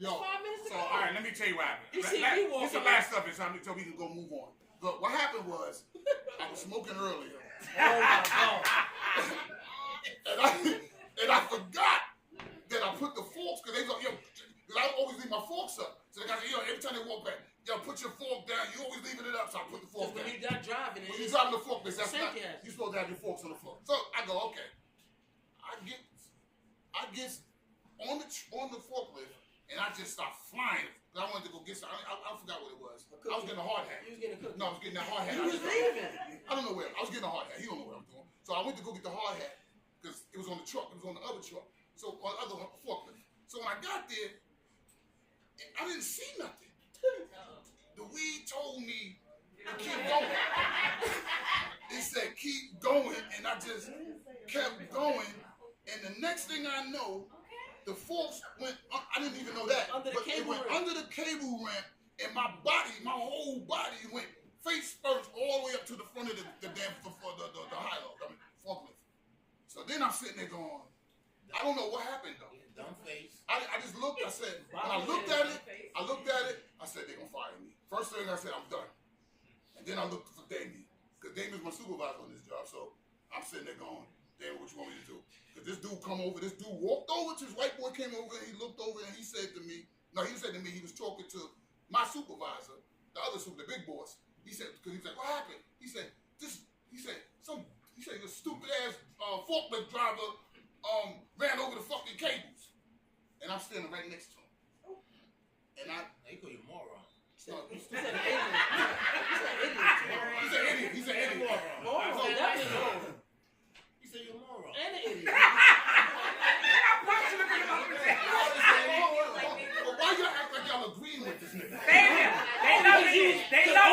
Yo, 5 minutes so ago. all right, let me tell you what happened. You see me walking. This is the last stuff, so we can go move on. But what happened was, I was smoking earlier. Oh my God. and I forgot that I put the forks, because they go, because I always leave my forks up. So they got to, every time they walk back, put your fork down. You always leaving it up, so I put the fork down. When you're not driving, When you're driving the fork, that's not, yes. you're supposed to have your forks on the floor. So I go, okay. I get on the forklift, and I just start flying. I wanted to go get some. I forgot what it was. I was getting a hard hat. You was getting a cookie. No, I was getting that hard hat. You was leaving. I don't know where. I was getting a hard hat. He don't know what I'm doing. So I went to go get the hard hat because it was on the truck. It was on the other truck. So on the other forklift. So when I got there, I didn't see nothing. The weed told me to keep going. It said keep going, and I just kept going. And the next thing I know, the forks went. I didn't even know that. It went under the cable ramp, and my whole body went face first all the way up to the front of the damn high low. Forklift. So then I'm sitting there going, I don't know what happened though. Dumb face. I just looked. I said, when I looked at it. I said they're gonna fire me. First thing I said, I'm done. And then I looked for Damien, because Damien's my supervisor on this job. So I'm sitting there going, Damien, what you want me to do? Because this dude walked over to his white boy, came over, and he looked over, and he said to me, he was talking to my supervisor, the big boss. He said, because he said, what happened? He said, your stupid ass forklift driver ran over the fucking cables. And I'm standing right next to him. and I. They call you moron. No, He's an idiot. He's an idiot. He's an idiot. Moron, definitely moron. He said you're a moron. And an idiot. But why y'all act like y'all agreeing with this nigga? They know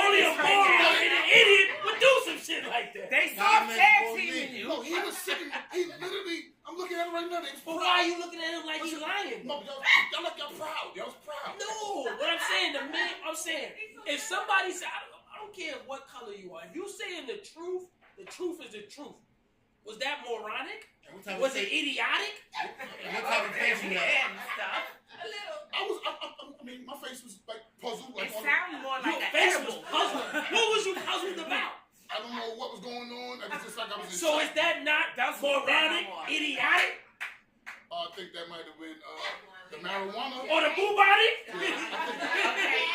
Only a you. moron and an idiot would do some shit like that. They soft tag teaming you. No, he was sitting. He literally. I'm looking at him right now. But why are you looking at him like he's lying? No, y'all like y'all proud. Y'all's proud. No, what I'm saying, I'm saying, if somebody said, I don't care what color you are, if you saying the truth is the truth. Was that moronic? Was it idiotic? What type of face you had? I mean, my face was like puzzled. Like It sounded more like Your an face edible. was puzzled. What was you puzzled about? I don't know what was going on. It was just like I was in So shock. is that not moronic, idiotic, I think that might have been the marijuana. or the bubonic?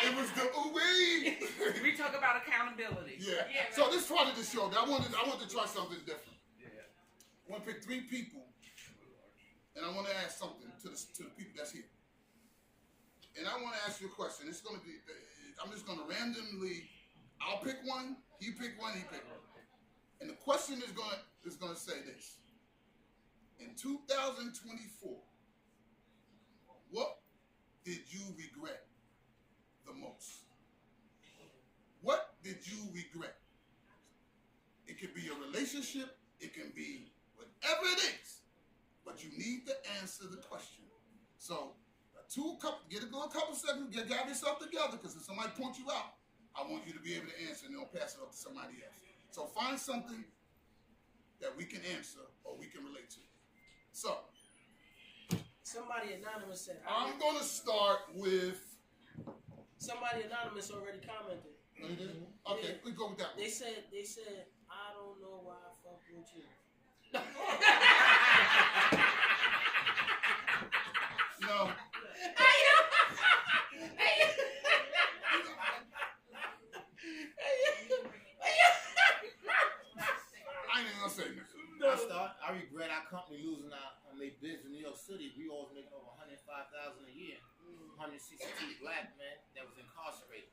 It was the ooh-wee. We talk about accountability. Yeah. So this part of the show, I wanted to try something different. I want to pick 3 people, and I want to ask something to the people that's here. And I want to ask you a question. It's going to be, I'm just going to randomly, I'll pick one, you pick one, he pick one. And the question is going to say this. In 2024, what did you regret the most? What did you regret? It could be a relationship, it can be whatever it is, but you need to answer the question. So, get a good couple seconds, get yourself together, because if somebody points you out, I want you to be able to answer, and they'll pass it up to somebody else. So find something that we can answer or we can relate to. So, Somebody anonymous said, I'm going to start with... Somebody anonymous already commented. Okay, we go with that one. They said, I don't know why I fuck with you. No. I ain't even gonna say nothing. I regret our company losing on their bids in New York City. We always making over $105,000 a year. 162 black men that was incarcerated.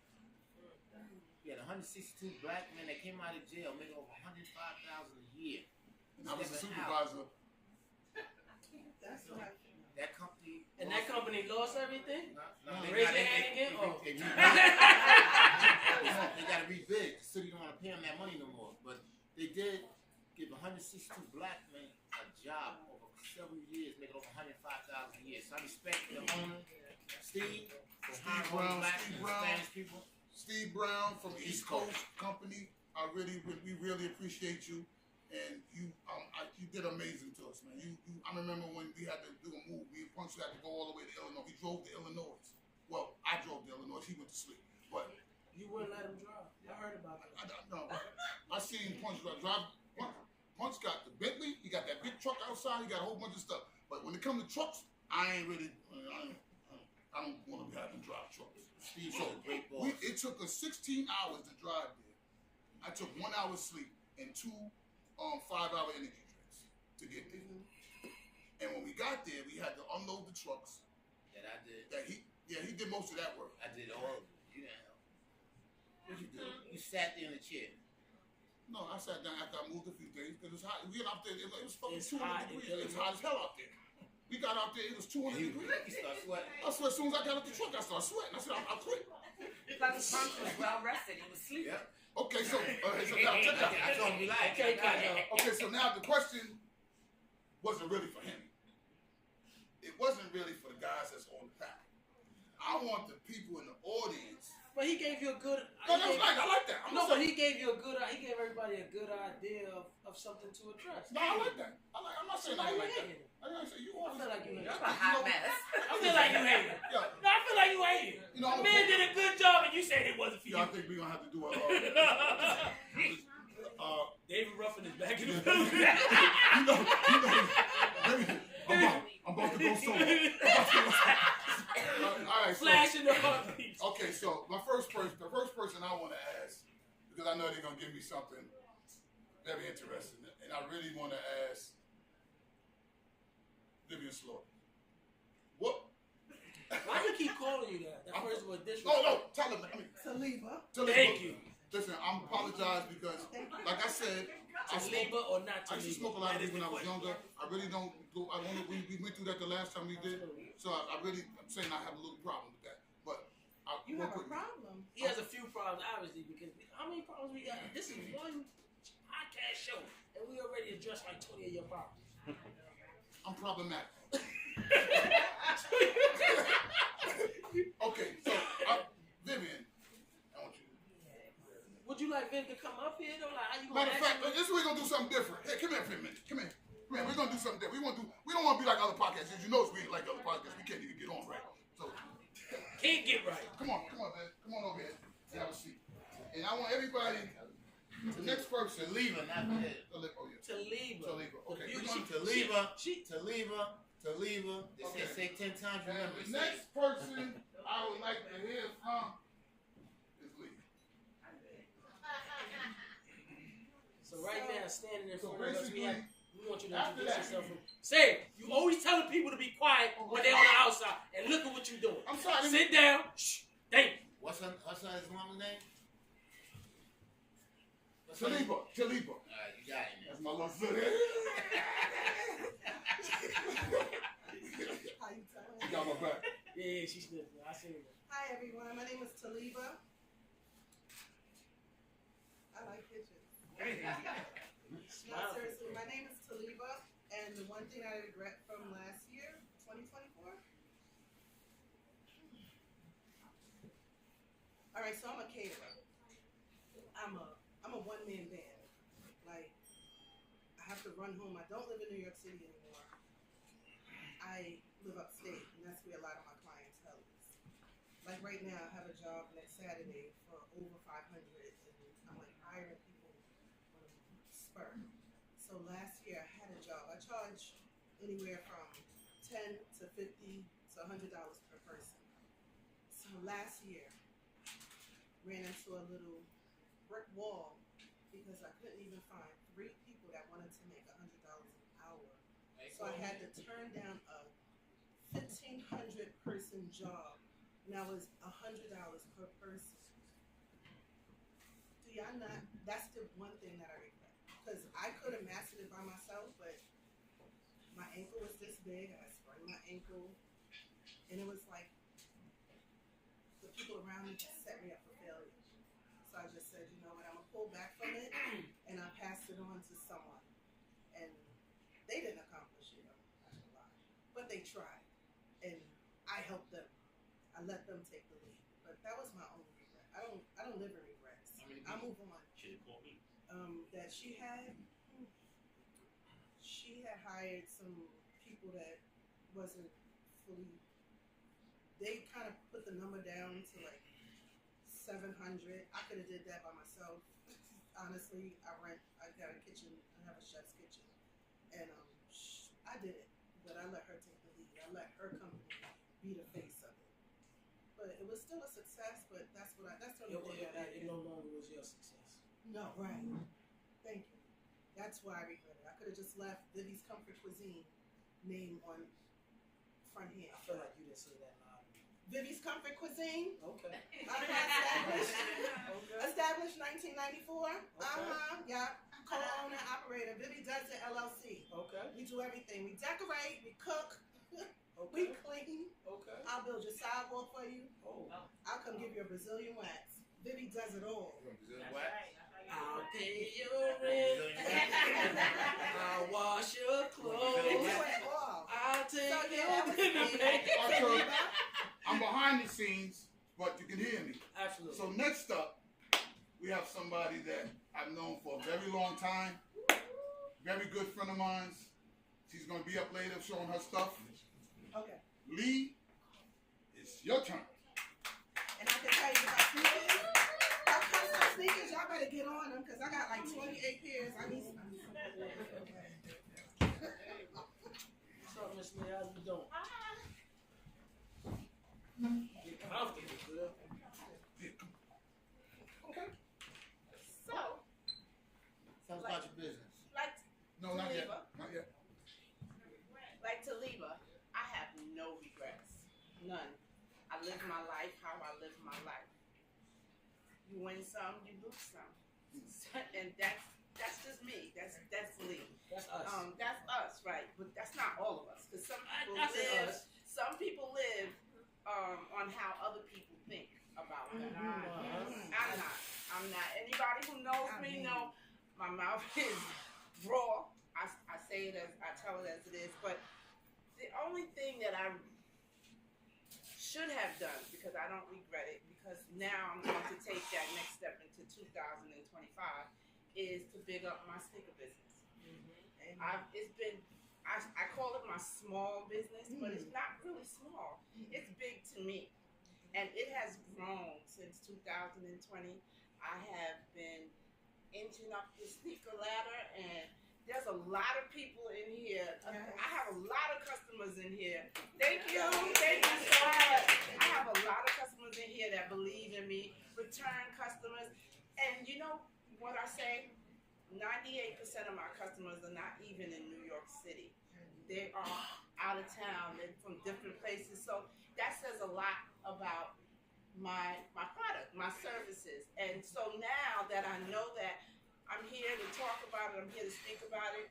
We had 162 black men that came out of jail making over $105,000 a year. And I was a supervisor. That's right. That company. And that company lost everything? They Raise your hand again? Oh. They got to rebid. The city don't want to pay them that money no more. But they did give 162 black men a job over several years, making over $105,000 a year. So I respect the owner, Steve, for hiring black and Spanish people. Steve Brown from East Coast Company. We really appreciate you, and you did amazing to us, man. I remember when we had to do a move. We had to go all the way to Illinois. We drove to Illinois. Well, I drove to Illinois. He went to sleep, but You wouldn't let him drive. I heard about that. I seen Punch drive. Punch got the Bentley. He got that big truck outside. He got a whole bunch of stuff. But when it comes to trucks, I don't want to have him drive trucks. Steve's So a great boss. it took us 16 hours to drive there. I took 1 hour's sleep and 2 5-hour energy drinks to get there. And when we got there, we had to unload the trucks. That I did. He did most of that work. I did all of it. You didn't help. What you do? You sat there in the chair. No, I sat down after I moved a few days because it was hot. We got out there. It was fucking It's 200 hot. degrees. It's hot as hell out there. We got out there. It was 200 degrees. You start sweating. I swear, as soon as I got out the truck, I started sweating. I said, I quit. Because the punk was well rested. He was sleeping. Yeah. Okay, so now check out. I told him you lied. Okay, so now the question wasn't really for him. It wasn't really for the guys that's on the panel. I want the people in the audience. But he gave you a good. No, that's right. I like that. But he gave you a good. He gave everybody a good idea of something to address. No, I like that. I'm not saying I like that. I didn't say you I always. feel like you hate That's it. a hot mess. I feel like you hate it. Yeah. No, I feel like you hate it. You know, The man did a good job, and you said it wasn't for you. I think we're gonna have to do a. David Ruffin is back in the You building. know. I'm about to go solo. All right. Flash in the heartbeat. Okay, so the first person I want to ask, because I know they're gonna give me something very interesting, and I really want to ask Vivian Slaughter. What? Why you keep keep calling you that. That first word disrespect. Oh, no, tell him. Taliba. Thank you. Listen, I'm apologize because, like I said, Taliba or not I used to Taliba? smoke a lot of weed when I was younger. I really don't go. We went through that the last time we did. So I'm saying I have a little problem with that. But You have a problem. He has a few problems, obviously, because how many problems we got? This is one podcast show, and we already addressed like 20 of your problems. I'm problematic. Okay, so Vivian, I want you. Would you like Vin to come up here though? Like, how you Matter of fact, gonna this we're gonna do something different. Hey, come here for a minute. Come here. We're gonna do something different. We don't want to be like other podcasts. As you know, we like other podcasts. We can't even get on right. So can't get right. come on, man. Come on over here. Have a seat. And I want everybody. The next person. Taliba, not that. Oh yeah. Taliba. Okay. We're going Taliba. They say 10 times. Remember. The next person I would like to hear from is Lee. So right now, standing in front of us, we want you to after introduce that- yourself. Say, you always telling people to be quiet when they're on the outside, and look at what you're doing. I'm sorry. Sit down. Shh. Thank you. What's his mama's name? Taliba. Alright, you got it. That's my little foot. How you telling? You got my back. Yeah, she's good. I see her. Hi everyone, my name is Taliba. I like pictures. No, Smile. seriously, my name is Taliba, and the one thing I regret from last year, 2024. All right, so I'm a caterer. I'm a one-man band. Like, I have to run home. I don't live in New York City anymore. I live upstate, and that's where a lot of my clientele is. Like right now, I have a job next Saturday for over 500, and I'm like hiring people on a spur. So last year I had a job. I charge anywhere from $10 to $50 to $100 per person. So last year, ran into a little brick wall because I couldn't even find 3 people that wanted to make $100 an hour. So I had to turn down a 1,500 person job, and that was $100 per person. Do y'all not? That's the one thing that I regret, because I could have mastered it by myself, but my ankle was this big, and I sprained my ankle, and it was like the people around me just set me up for failure. So I just said, you know what, I'm gonna pull back from it, and I passed it on to someone, and they didn't accomplish it, I'm not gonna lie, but they tried, and I helped them. I let them take the lead, but that was my only regret. I don't live in regrets. I move on. Should have called me. That she had hired some people that wasn't fully. They kind of put the number down to like 700. I could have did that by myself. Honestly, I got a kitchen. I have a chef's kitchen, and I did it, but I let her take the lead. I let her company be the face of it. But it was still a success. But that's the only thing that I It did. no longer was your success. No, right. Thank you. That's why I regret it. I could have just left Vivi's Comfort Cuisine name on front hand. I feel like you didn't say that loud. Vivi's Comfort Cuisine. Okay. Established 1994. Yeah. Co-owner, operator. Vivi Does It LLC. Okay. We do everything. We decorate. We cook. Okay. We clean. Okay. I'll build your sidewalk for you. Oh. I'll come give you a Brazilian wax. Vivi does it all. I'll pay your rent. I'll wash your We do clothes. it all. I'll take So, yeah, your that was dinner. me. Arthur, I'm behind the scenes, but you can hear me. Absolutely. So next up, we have somebody that I've known for a very long time. Very good friend of mine. She's gonna be up later showing her stuff. Okay. Lee, it's your turn. And I can tell you about sneakers. Our custom sneakers, y'all better get on them because I got like 28 pairs. I need some. What's up, Miss Lee? How you doing? Get comfortable, girl. Okay. So, Tell us about your business. Like No, not yet. Taliba. Not yet. Like Taliba, I have no regrets. None. I live my life, how I live my life. You win some, you lose some, and that's just me. That's Lee. That's us. That's us, right? But that's not all of us, because some people live on how other people think about them. I'm not. Anybody who knows me know my mouth is raw. I say it I tell it as it is. But the only thing that I should have done, because I don't regret it, because now I'm going to take that next step into 2025, is to big up my sneaker business. I call it my small business, but it's not really small. It's big to me. And it has grown since 2020. I have been inching up the sneaker ladder, and there's a lot of people in here. I have a lot of customers in here. Thank you so much. I have a lot of customers in here that believe in me, return customers. And you know what I say? 98% of my customers are not even in New York City. They are out of town. They're from different places. So that says a lot about my product, my services. And so now that I know that I'm here to talk about it, I'm here to speak about it,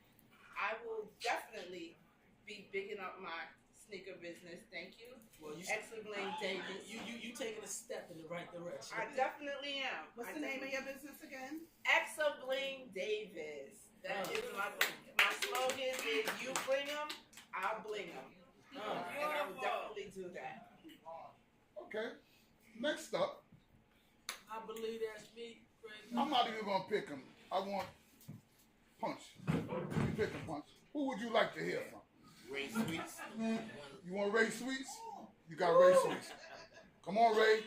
I will definitely be bigging up my sneaker business. Thank you. Well, Bling Davis. You taking a step in the right direction. I definitely am. What's the name of your business again? Bling Davis. That is my slogan is you bring them, I'll bling them. And I will definitely do that. Okay. Next up, I believe that's me, Craig. I'm not even gonna pick him. I want Punch. You pick him, Punch. Who would you like to hear from? Ray Sweets. You want Ray Sweets? You got Ray Sweets. Come on, Ray.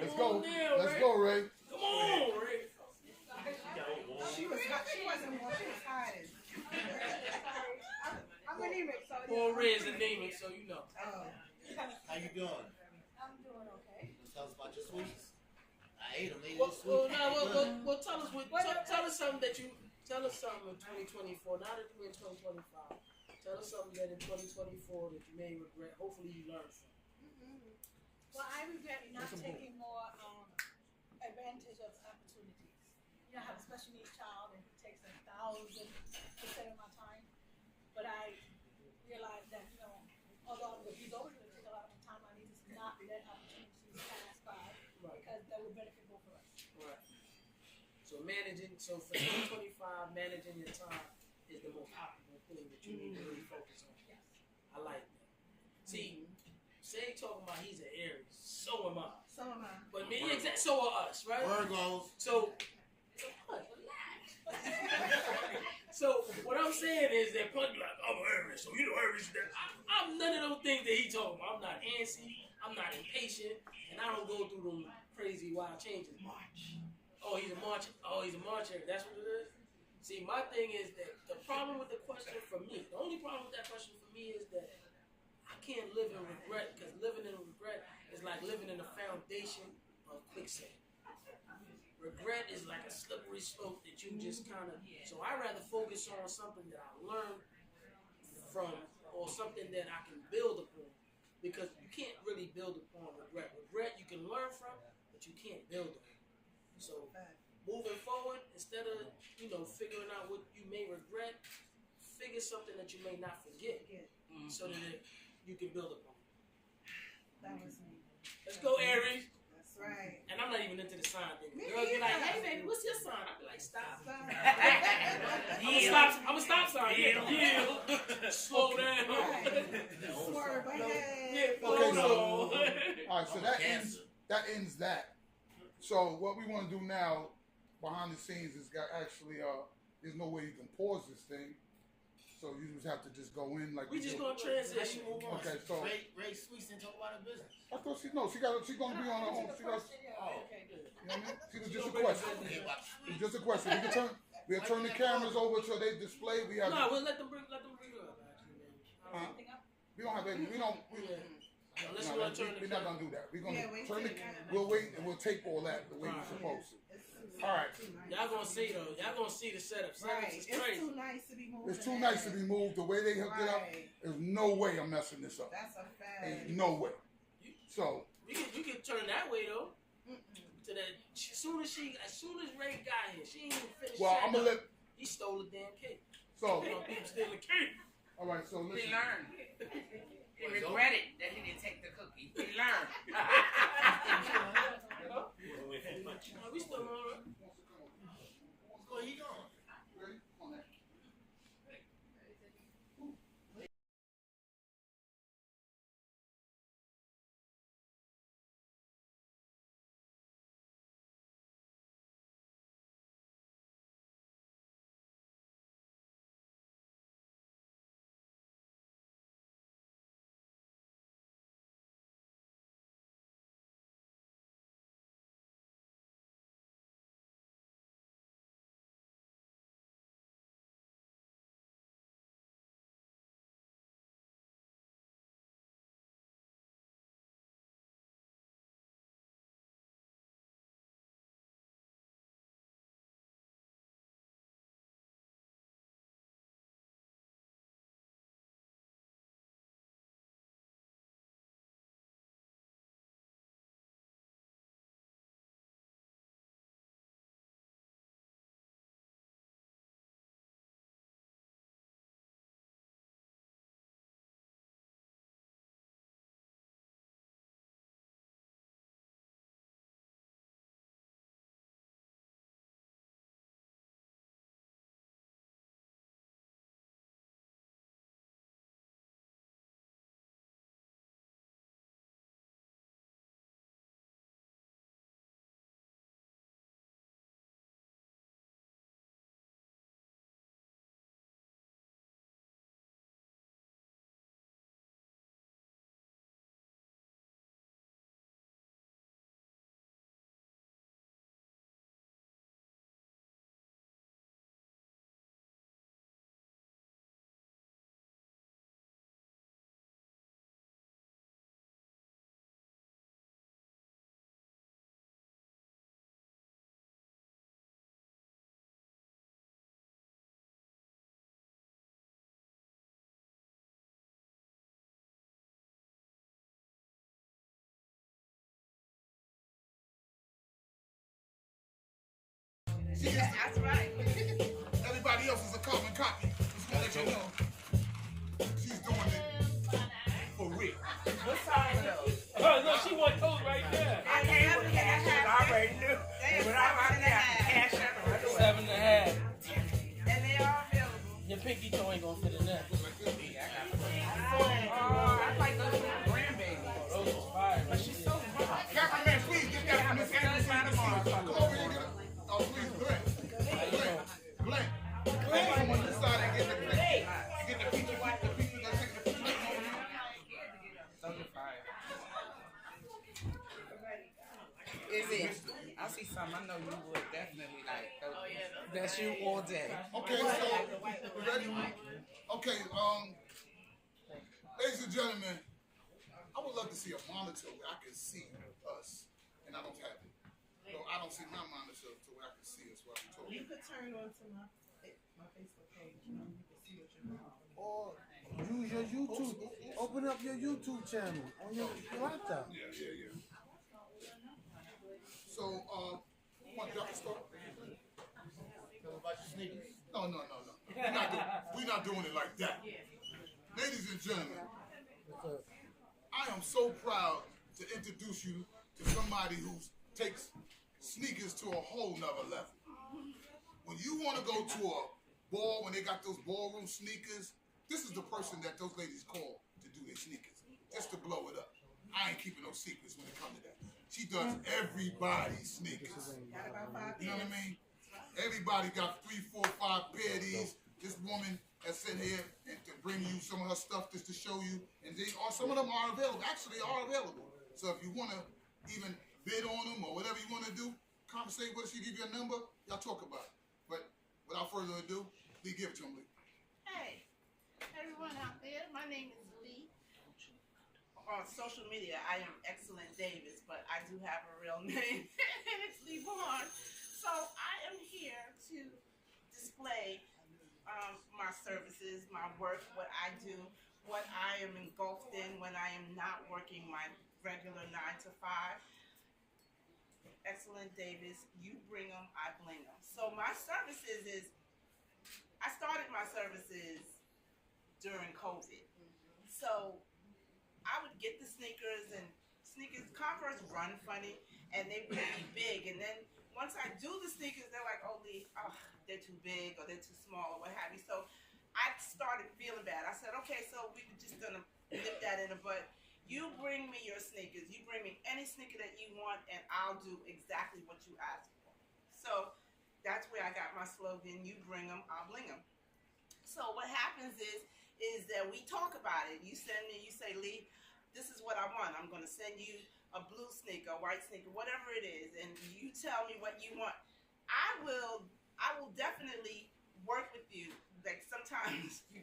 Let's go. Let's go, Ray. Come on, Ray. She wasn't more. She was hiding. I'm anemic, so Well, Ray is anemic, so you know. How you doing? I'm doing okay. Tell us about your sweets. I ate them. They Well, just sweet. well, tell us something that you tell us something in 2024. Now that we're in 2025, tell us something that in 2024 that you may regret. Hopefully, you learn from. Well, I regret not taking more advantage of opportunities. You know, I have a special needs child, and he takes 1,000% of my time. But I realized that, you know, although he's always going to take a lot of my time, I need to not let opportunities pass by, because that would benefit both of us. Right. So for 2025, managing your time is the most optimal thing that you need to really focus on. Yes. I like that. See, Say talking about he's an Aries. So am I. So am I. But me, so are us, right? Virgos. So so what I'm saying is that Punch be like, I'm an Aries, so you know Aries is that. I'm none of those things that he talking about. I'm not antsy, I'm not impatient, and I don't go through them crazy wild changes. March. Oh, he's a March. Oh, he's a March Aries. That's what it is. See, my thing is that the problem with the question for me, the only problem with that question for me is that I can't live in regret, because living in regret is like living in the foundation of quicksand. Regret is like a slippery slope that you just kind of. So I rather focus on something that I learned from, or something that I can build upon, because you can't really build upon regret. Regret you can learn from, but you can't build upon. So moving forward, instead of figuring out what you may regret, figure something that you may not forget, so that you can build upon. That was me. Let's go, Aries. That's right. And I'm not even into the sign thing. Me Girls be like, either. hey baby, what's your sign? I be like, stop. Stop. I'm a stop sign. Yeah. Slow down. Swerve ahead. Yeah, Okay, so no. all right, so that ends that. So what we want to do now, behind the scenes, is actually there's no way you can pause this thing. So you just have to just go in like We just gonna transition. Okay, so Ray Sweets didn't talk about her business. I thought she's gonna be on her own. She got, Okay, good. you know what I mean? She was just a question. It's just a question. We'll turn the cameras over so they display. We have. No, we'll let them bring it up. Actually, man. We don't have any. We don't. Unless No, you want to turn the we're not gonna do that. We're gonna Yeah, turn the. wait. We'll wait and we'll tape all that the way we're supposed to. All right. Y'all gonna see though. Y'all gonna see the setup. Right. Setups is It's crazy. too nice to be moved. It's too nice to be moved. The way they hooked it up, Right. there's no way I'm messing this up. That's a fact. Ain't no way. So We can that way though. To that, as soon as Ray got here, she ain't even finished. Well, I'm gonna let. He stole the damn cake. So. You know, people steal the cake. All right, so listen. He learned. He regretted that he didn't take the cookie. He learned. We still on. Where he going? Ready? Come on, man. That's right. Everybody else is a carbon copy. Just gonna let you know. She's doing it for real. What song are those? Oh no, she want those right there. I came with cash. I already knew. But I got cash up. 7.5. And they are available. Your pinky toe ain't gonna fit in that. I like those grandbabies. Those is fire. But she's so hot. Cameraman, please get that from Miss Anderson. Come over here and get it. Oh, please, Glenn. Glenn. Come on this side and get the picture. Get the picture. The picture that's taking the picture. Is it? I see something I know you would definitely like. That's you all day. Okay, so ready? Okay, ladies and gentlemen, I would love to see a monitor where I can see us, and I don't have it. So I don't see my monitor to where I can see us while we talk. You could turn on to my Facebook page. You can see what you're doing. Or use your YouTube. Open up your YouTube channel on your laptop. Yeah. So, what, y'all can start? No. We're not doing it like that. Ladies and gentlemen, I am so proud to introduce you to somebody who takes sneakers to a whole nother level. When you want to go to a ball, when they got those ballroom sneakers, this is the person that those ladies call to do their sneakers, just to blow it up. I ain't keeping no secrets when it comes to that. She does everybody's sneakers. You know what I mean? Everybody got 3, 4, 5 pair of these. This woman has sent here and to bring you some of her stuff just to show you. And some of them are available. Actually are available. So if you want to even bid on them or whatever you want to do, conversate with her. She give you a number. Y'all talk about it. But without further ado, Lee, give it to him, Lee. Hey, everyone out there, my name is Lee. On social media, I am Excellent Davis, but I do have a real name, and it's Lee Vaughn. So I am here to display my services, my work, what I do, what I am engulfed in when I am not working my regular 9 to 5. Excellent Davis. You bring them, I bling them. So my services is, I started my services during COVID. So I would get the sneakers, and Converse run funny, and they would be big. And then once I do the sneakers, they're like, oh, they're too big or they're too small or what have you. So I started feeling bad. I said, okay, so we're just gonna nip that in the butt. You bring me your sneakers. You bring me any sneaker that you want, and I'll do exactly what you ask for. So that's where I got my slogan, you bring them, I'll bling them. So what happens is that we talk about it. You send me, you say, Lee, this is what I want. I'm going to send you a blue sneaker, a white sneaker, whatever it is, and you tell me what you want. I will definitely work with you. Like sometimes you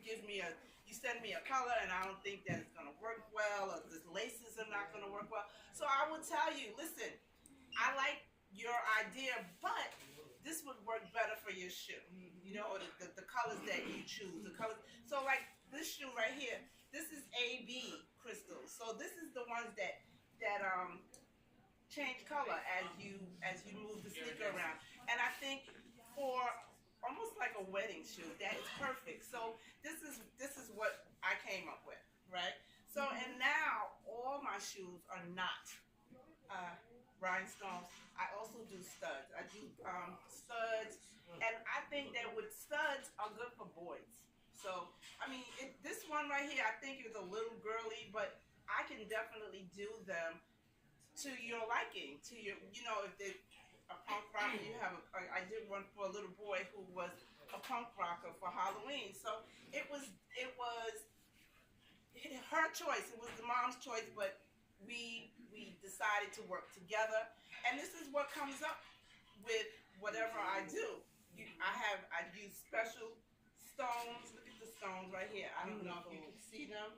send me a color and I don't think that it's going to work well, or the laces are not going to work well. So I will tell you, listen, I like your idea, but this would work better for your shoe. You know, the colors that you choose, the colors. So like this shoe right here, this is AB crystals. So this is the ones that change color as you move the sneaker around. And I think for almost like a wedding shoe, that is perfect. So this is what I came up with, right? So and now all my shoes are not rhinestones. I also do studs. I do studs, and I think that with studs are good for boys. So I mean, this one right here, I think is a little girly, but I can definitely do them to your liking, to your, you know, if they're a punk rocker, you have I did one for a little boy who was a punk rocker for Halloween. So it was her choice. It was the mom's choice, but we decided to work together. And this is what comes up with whatever I do. I use special stones. Look at the stones right here. I don't know if you can see them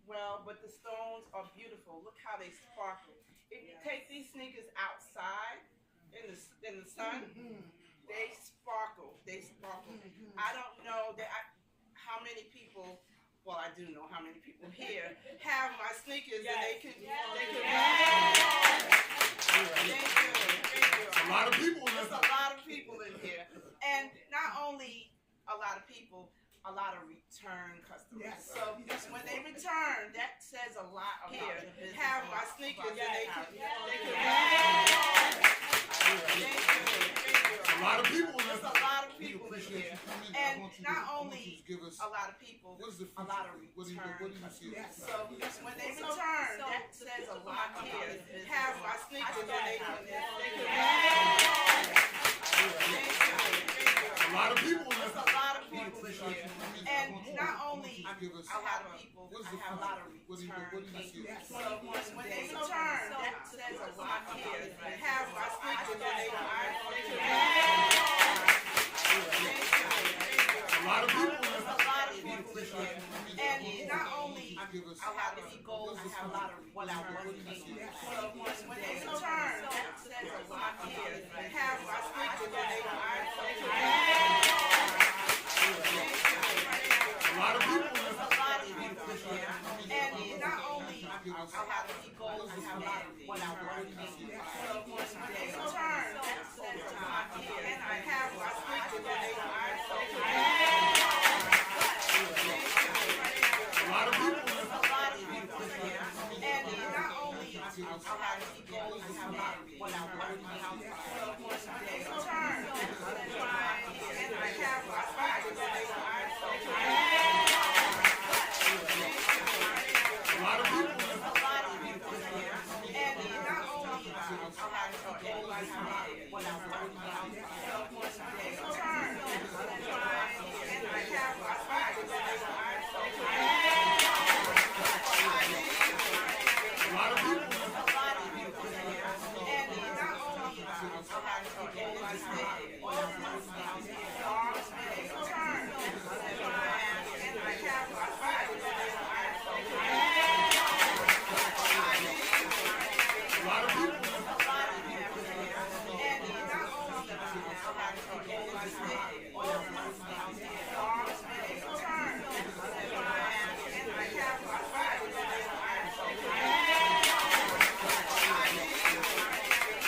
well, but the stones are beautiful. Look how they sparkle. If you take these sneakers outside in the sun, they sparkle. They sparkle. I don't know how many people. Well, I do know how many people here have my sneakers, and they could. Thank you. A lot of people. There's a lot of people in here, and not only a lot of people, a lot of return customers. Yes. So when they return, that says a lot about here. Have my sneakers, and they could. A lot of people. There's a lot of people in here, and not only a lot of people, a lot of return customers. So when they return, that says a lot here. Have my sneakers, and they could. A lot of people. There's a lot of people in here, and not only a lot of people, I have a lot of return customers. So when they return, that says a lot here. Have my sneakers, and they could. A lot of people. There's a lot of people in here, and not only a lot of people, I have a lot of what I want to do. So when they return, that says a lot here. Have my sneakers, and they could. A lot of people. There's a lot of people in here, and not only a lot of people, I have a lot of what I want to do. So when they return, that says a lot here, and I have my sneakers, and they could. A lot of people. There's a lot of people in here, and not only a lot of people, I have a lot of what I want to do. So when they return, that says a lot here, and I have my sneakers, and they could. A lot of people. There's a lot of people in here, and not only a lot of people, I have a lot of what I want to do. So when they return, that says a lot here, and I have my sneakers, and they could. A lot of people. There's a lot of people in here, and not only a lot of people, I have what I want to do. So when they return, that says a lot here, and I have my sneakers, and they could. A lot of people. There's a lot of people in here, and not only a lot of people, I have what I want to do. So when they return, that says a lot here, and I have my sneakers, and they could.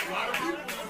A lot of people.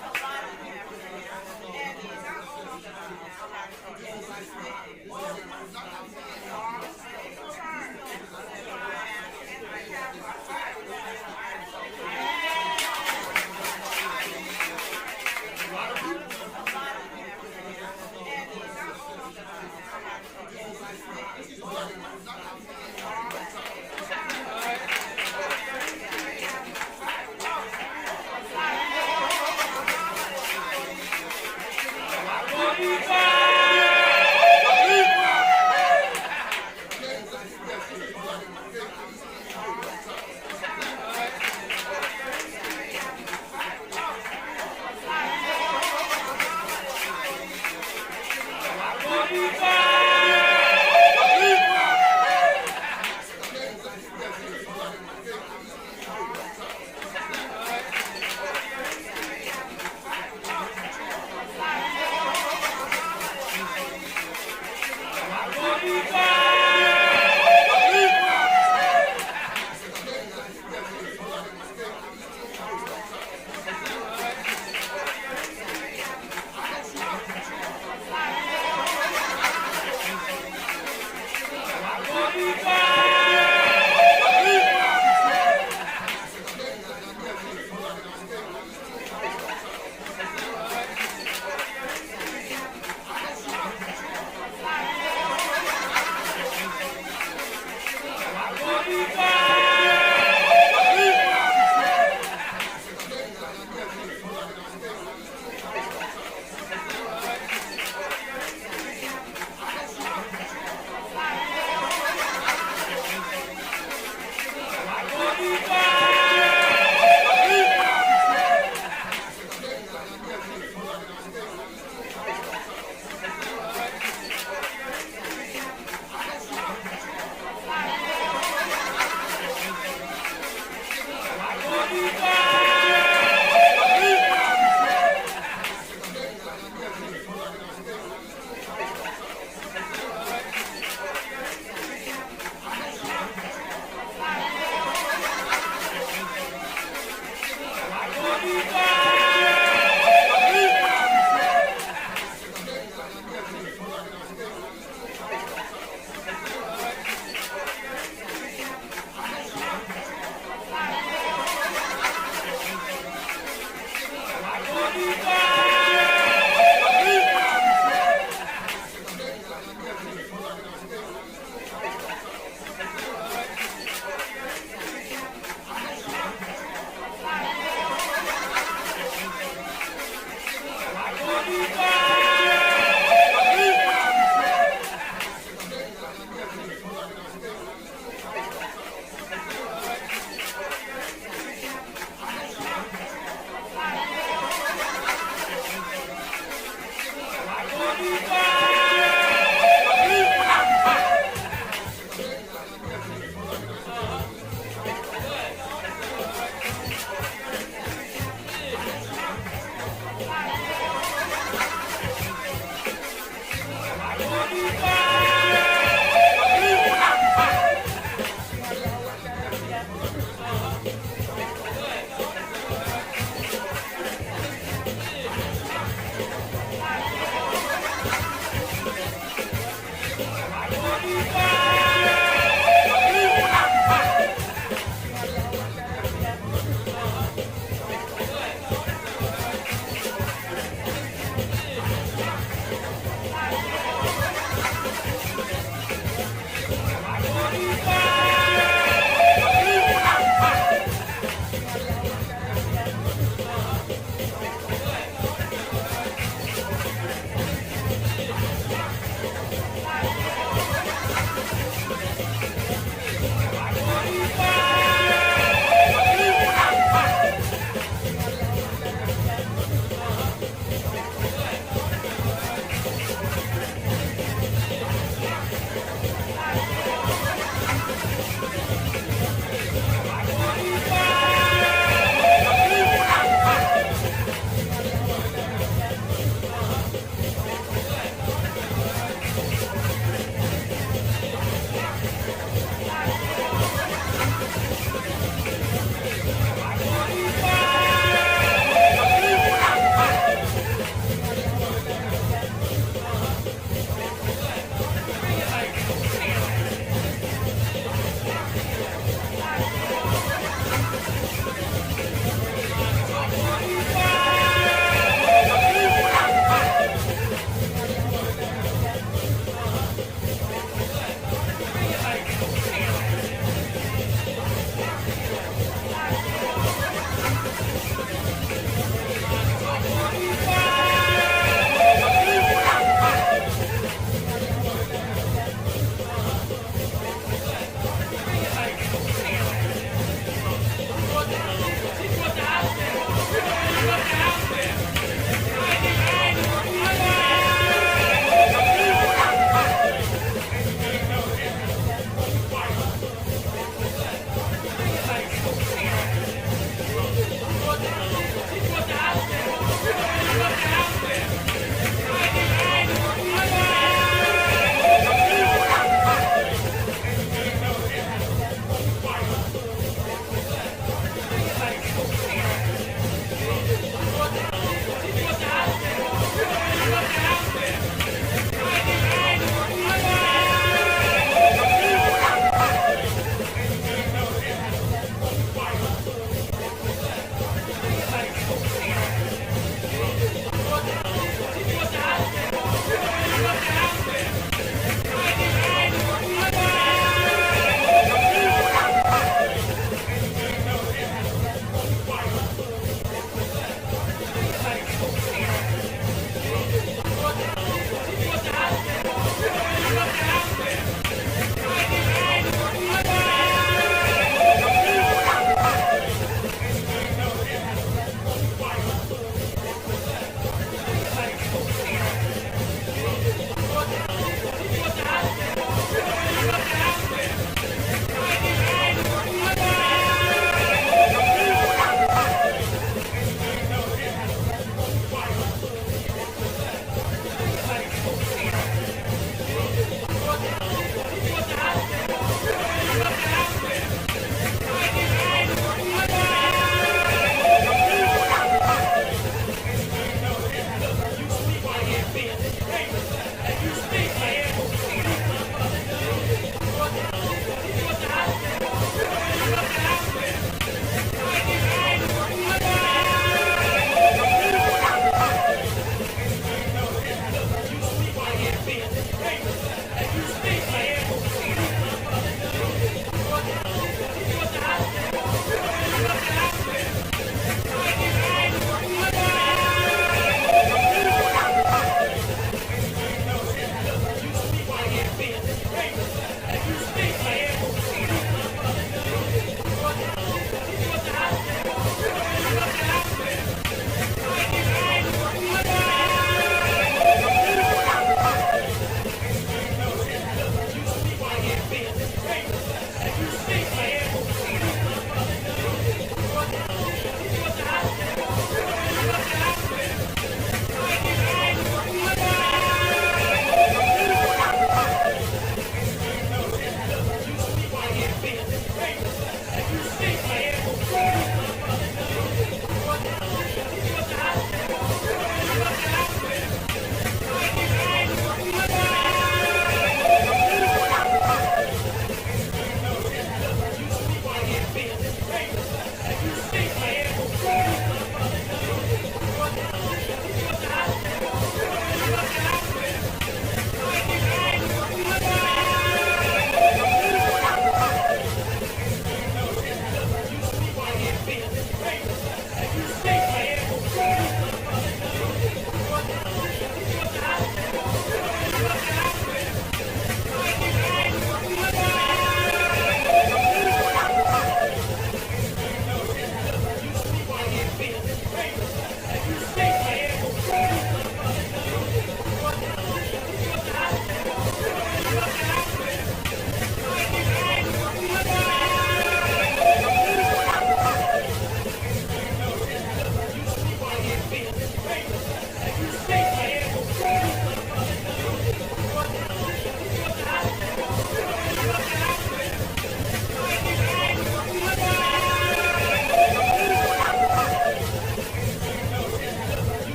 Yeah.